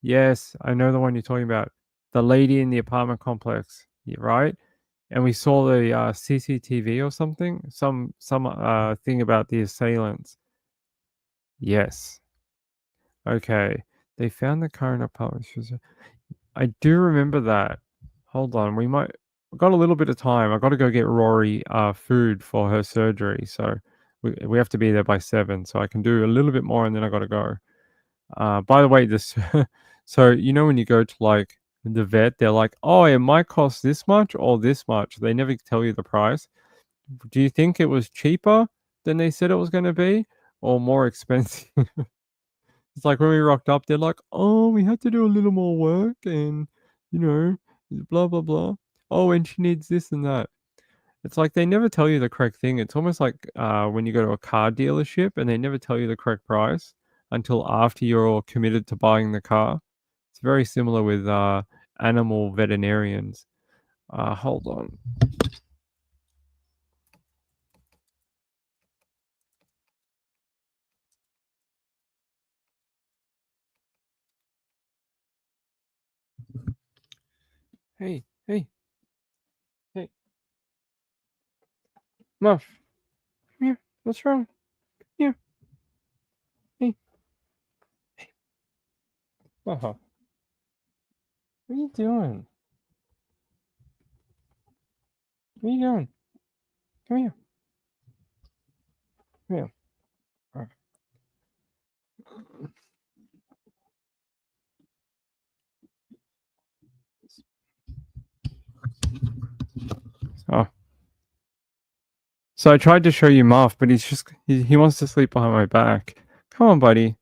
Yes, I know the one you're talking about. The lady in the apartment complex, right? And we saw the CCTV or something, some thing about the assailants. Yes. Okay. They found the car in apartment. I do remember that. Hold on, we got a little bit of time. I got to go get Rory food for her surgery, so we have to be there by 7. So I can do a little bit more, and then I got to go. By the way, this so you know when you go to like the vet, they're like, "Oh, it might cost this much or this much." They never tell you the price. Do you think it was cheaper than they said it was going to be, or more expensive? It's like when we rocked up, they're like, "Oh, we had to do a little more work, and you know, blah blah blah. Oh, and she needs this and that." It's like they never tell you the correct thing. It's almost like when you go to a car dealership and they never tell you the correct price until after you're committed to buying the car. It's very similar with animal veterinarians. Hold on. Hey, hey, hey. Muff. Come here. What's wrong? Here. Hey. Uh-huh. What are you doing? What are you doing? Come here. Come here. Alright. Oh. So I tried to show you Muff, but he wants to sleep behind my back. Come on, buddy.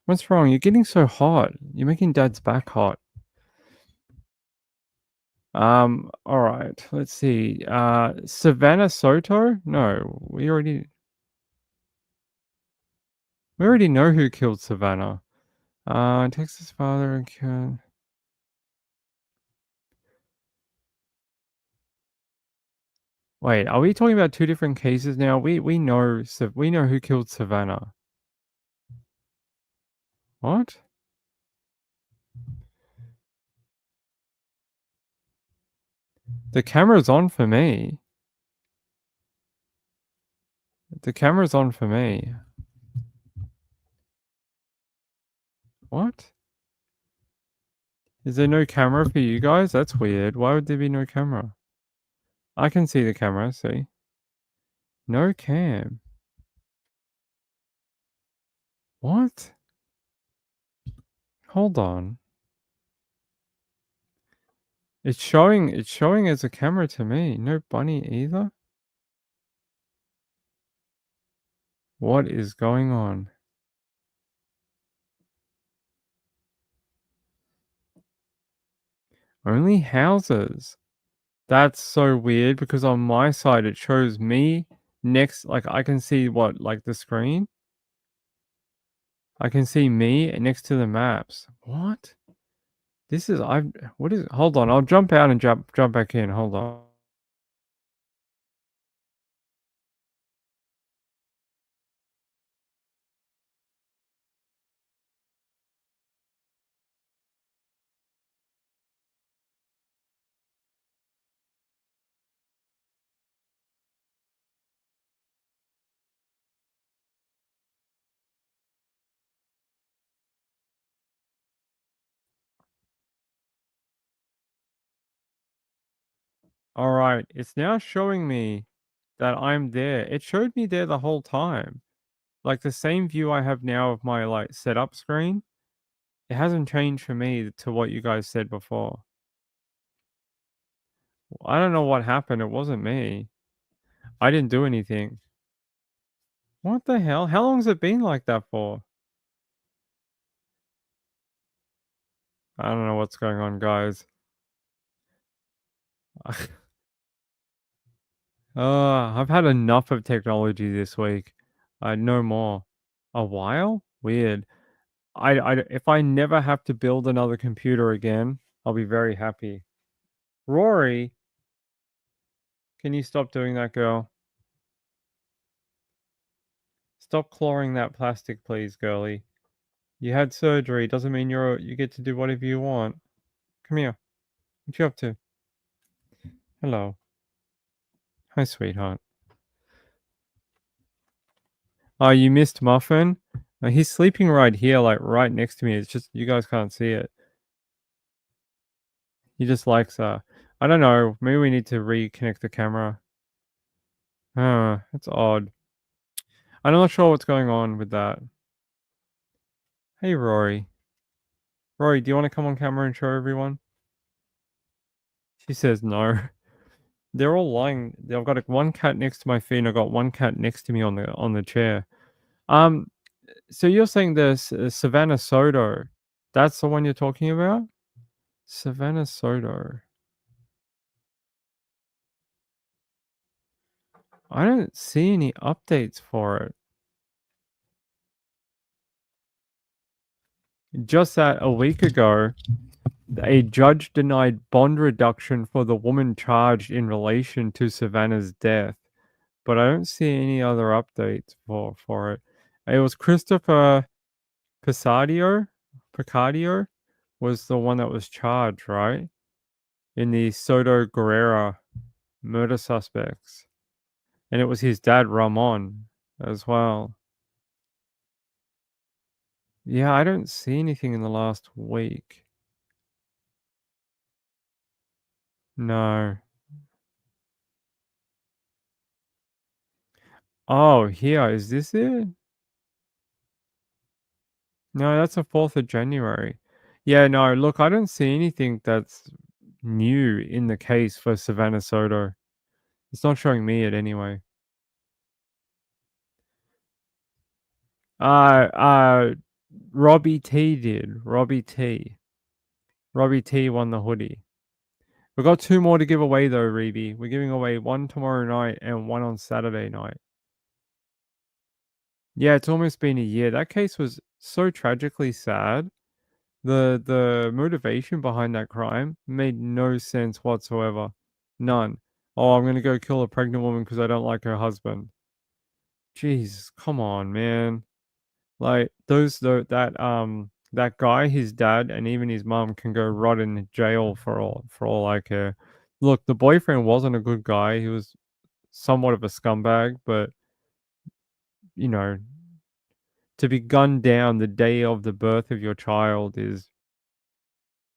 What's wrong? You're getting so hot. You're making Dad's back hot. All right. Let's see. Savannah Soto? No, we already know who killed Savannah. Texas father and kid. Wait, are we talking about two different cases now? We know who killed Savannah. What? The camera's on for me. The camera's on for me. What? Is there no camera for you guys? That's weird. Why would there be no camera? I can see the camera, see? No cam. What? Hold on. It's showing as a camera to me. No bunny either? What is going on? Only houses. That's so weird because on my side it shows me next, like I can see what, like the screen? I can see me next to the maps. What? This is what is hold on, I'll jump out and jump back in. Hold on. All right, it's now showing me that I'm there. It showed me there the whole time. Like the same view I have now of my like setup screen. It hasn't changed for me to what you guys said before. I don't know what happened. It wasn't me. I didn't do anything. What the hell? How long has it been like that for? I don't know what's going on, guys. I've had enough of technology this week. No more. A while? Weird. If I never have to build another computer again, I'll be very happy. Rory, can you stop doing that, girl? Stop clawing that plastic, please, girly. You had surgery. Doesn't mean you get to do whatever you want. Come here. What you up to? Hello. Hi, sweetheart. Oh, you missed Muffin? He's sleeping right here, like right next to me. It's just you guys can't see it. He just likes I don't know. Maybe we need to reconnect the camera. That's odd. I'm not sure what's going on with that. Hey, Rory. Rory, do you want to come on camera and show everyone? She says no. They're all lying. I've got one cat next to my feet, and I've got one cat next to me on the chair. So you're saying there's Savannah Soto. That's the one you're talking about? Savannah Soto. I don't see any updates for it. Just that a week ago, a judge denied bond reduction for the woman charged in relation to Savannah's death. But I don't see any other updates for it. It was Christopher Picardio was the one that was charged, right? In the Soto Guerrera murder suspects. And it was his dad, Ramon, as well. Yeah, I don't see anything in the last week. No. Oh, here, is this it? No, that's the 4th of January. Yeah, no, look, I don't see anything that's new in the case for Savannah Soto. It's not showing me it anyway. Robbie T did. Robbie T. Robbie T won the hoodie. We've got 2 more to give away though, Reeby. We're giving away 1 tomorrow night and 1 on Saturday night. Yeah, it's almost been a year. That case was so tragically sad. The motivation behind that crime made no sense whatsoever. None. Oh, I'm gonna go kill a pregnant woman because I don't like her husband. Jeez, come on, man. Like that guy, his dad, and even his mum can go rot in jail for all I care. Look, the boyfriend wasn't a good guy. He was somewhat of a scumbag, but you know, to be gunned down the day of the birth of your child is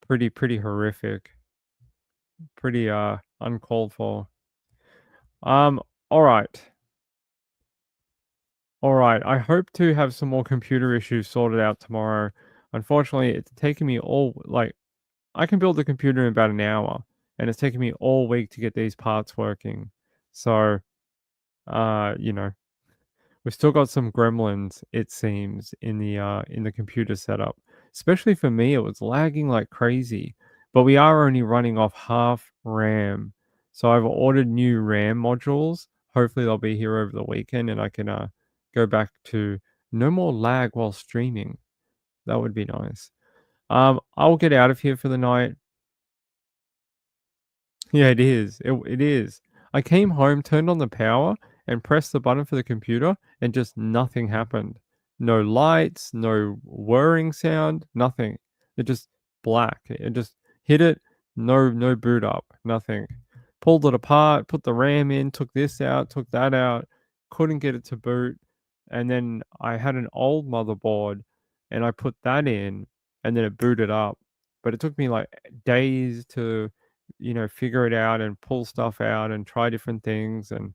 pretty horrific. Pretty uncalled for. All right. All right. I hope to have some more computer issues sorted out tomorrow. Unfortunately, it's taken me I can build the computer in about an hour, and it's taken me all week to get these parts working. So, you know, we've still got some gremlins, it seems, in the computer setup. Especially for me, it was lagging like crazy. But we are only running off half RAM. So I've ordered new RAM modules. Hopefully they'll be here over the weekend and I can go back to no more lag while streaming. That would be nice. I'll get out of here for the night. Yeah, it is. It is. I came home, turned on the power, and pressed the button for the computer, and just nothing happened. No lights, no whirring sound, nothing. It just black. It just hit it, no boot up, nothing. Pulled it apart, put the RAM in, took this out, took that out, couldn't get it to boot. And then I had an old motherboard and I put that in and then it booted up. But it took me like days to figure it out and pull stuff out and try different things. And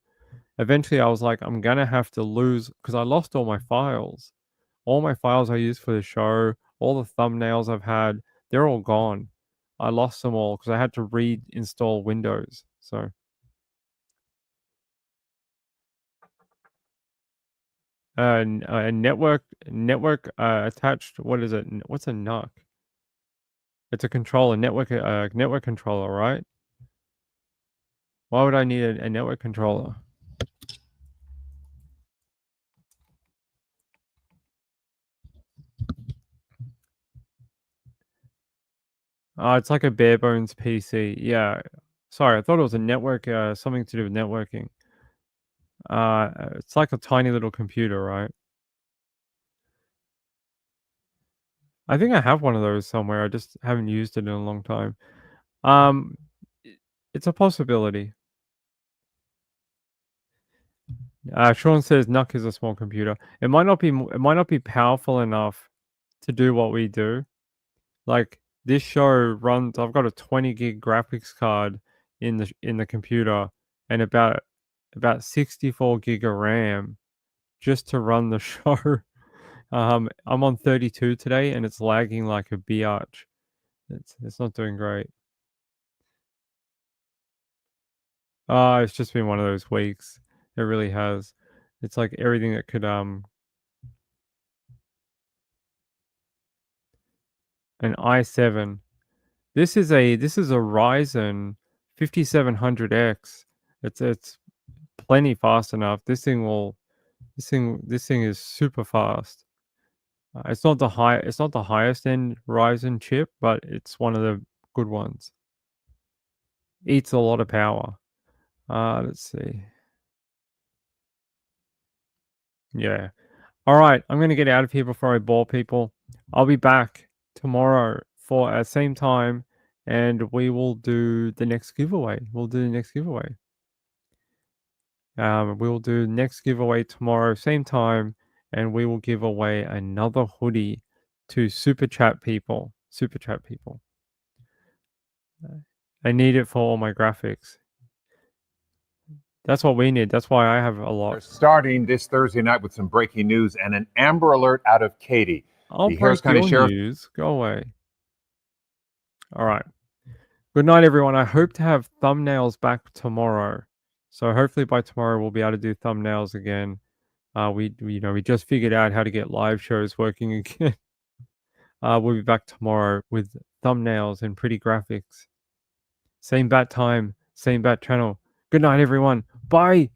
eventually I was like, I'm going to have to lose because I lost all my files. All my files I used for the show, all the thumbnails I've had, they're all gone. I lost them all because I had to reinstall Windows. So, network attached. What is it? What's a NUC? It's a controller, network controller, right? Why would I need a network controller? It's like a bare bones PC. Yeah. Sorry, I thought it was a network, something to do with networking. It's like a tiny little computer, right? I think I have one of those somewhere. I just haven't used it in a long time. Um, it's a possibility. Sean says NUC is a small computer. It might not be powerful enough to do what we do. Like this show runs. I've got a 20 gig graphics card in the computer and about 64 gig of RAM just to run the show. I'm on 32 today and it's lagging like a biatch. It's not doing great. It's just been one of those weeks. It really has. It's like everything that could an i7. This is a Ryzen 5700X. It's plenty fast enough. This thing is super fast. It's not the highest end Ryzen chip, but it's one of the good ones. Eats a lot of power. Let's see. Yeah. All right, I'm gonna get out of here before I bore people. I'll be back tomorrow for same time, and we will do the next giveaway. We'll do the next giveaway. We will do next giveaway tomorrow, same time, and we will give away another hoodie to super chat people. Super chat people. I need it for all my graphics. That's what we need. That's why I have a lot. Starting this Thursday night with some breaking news and an Amber Alert out of Katy. I'll The Harris break County your Sheriff. news. Go away. All right. Good night, everyone. I hope to have thumbnails back tomorrow. So hopefully by tomorrow we'll be able to do thumbnails again. We just figured out how to get live shows working again. We'll be back tomorrow with thumbnails and pretty graphics. Same bat time, same bat channel. Good night, everyone. Bye.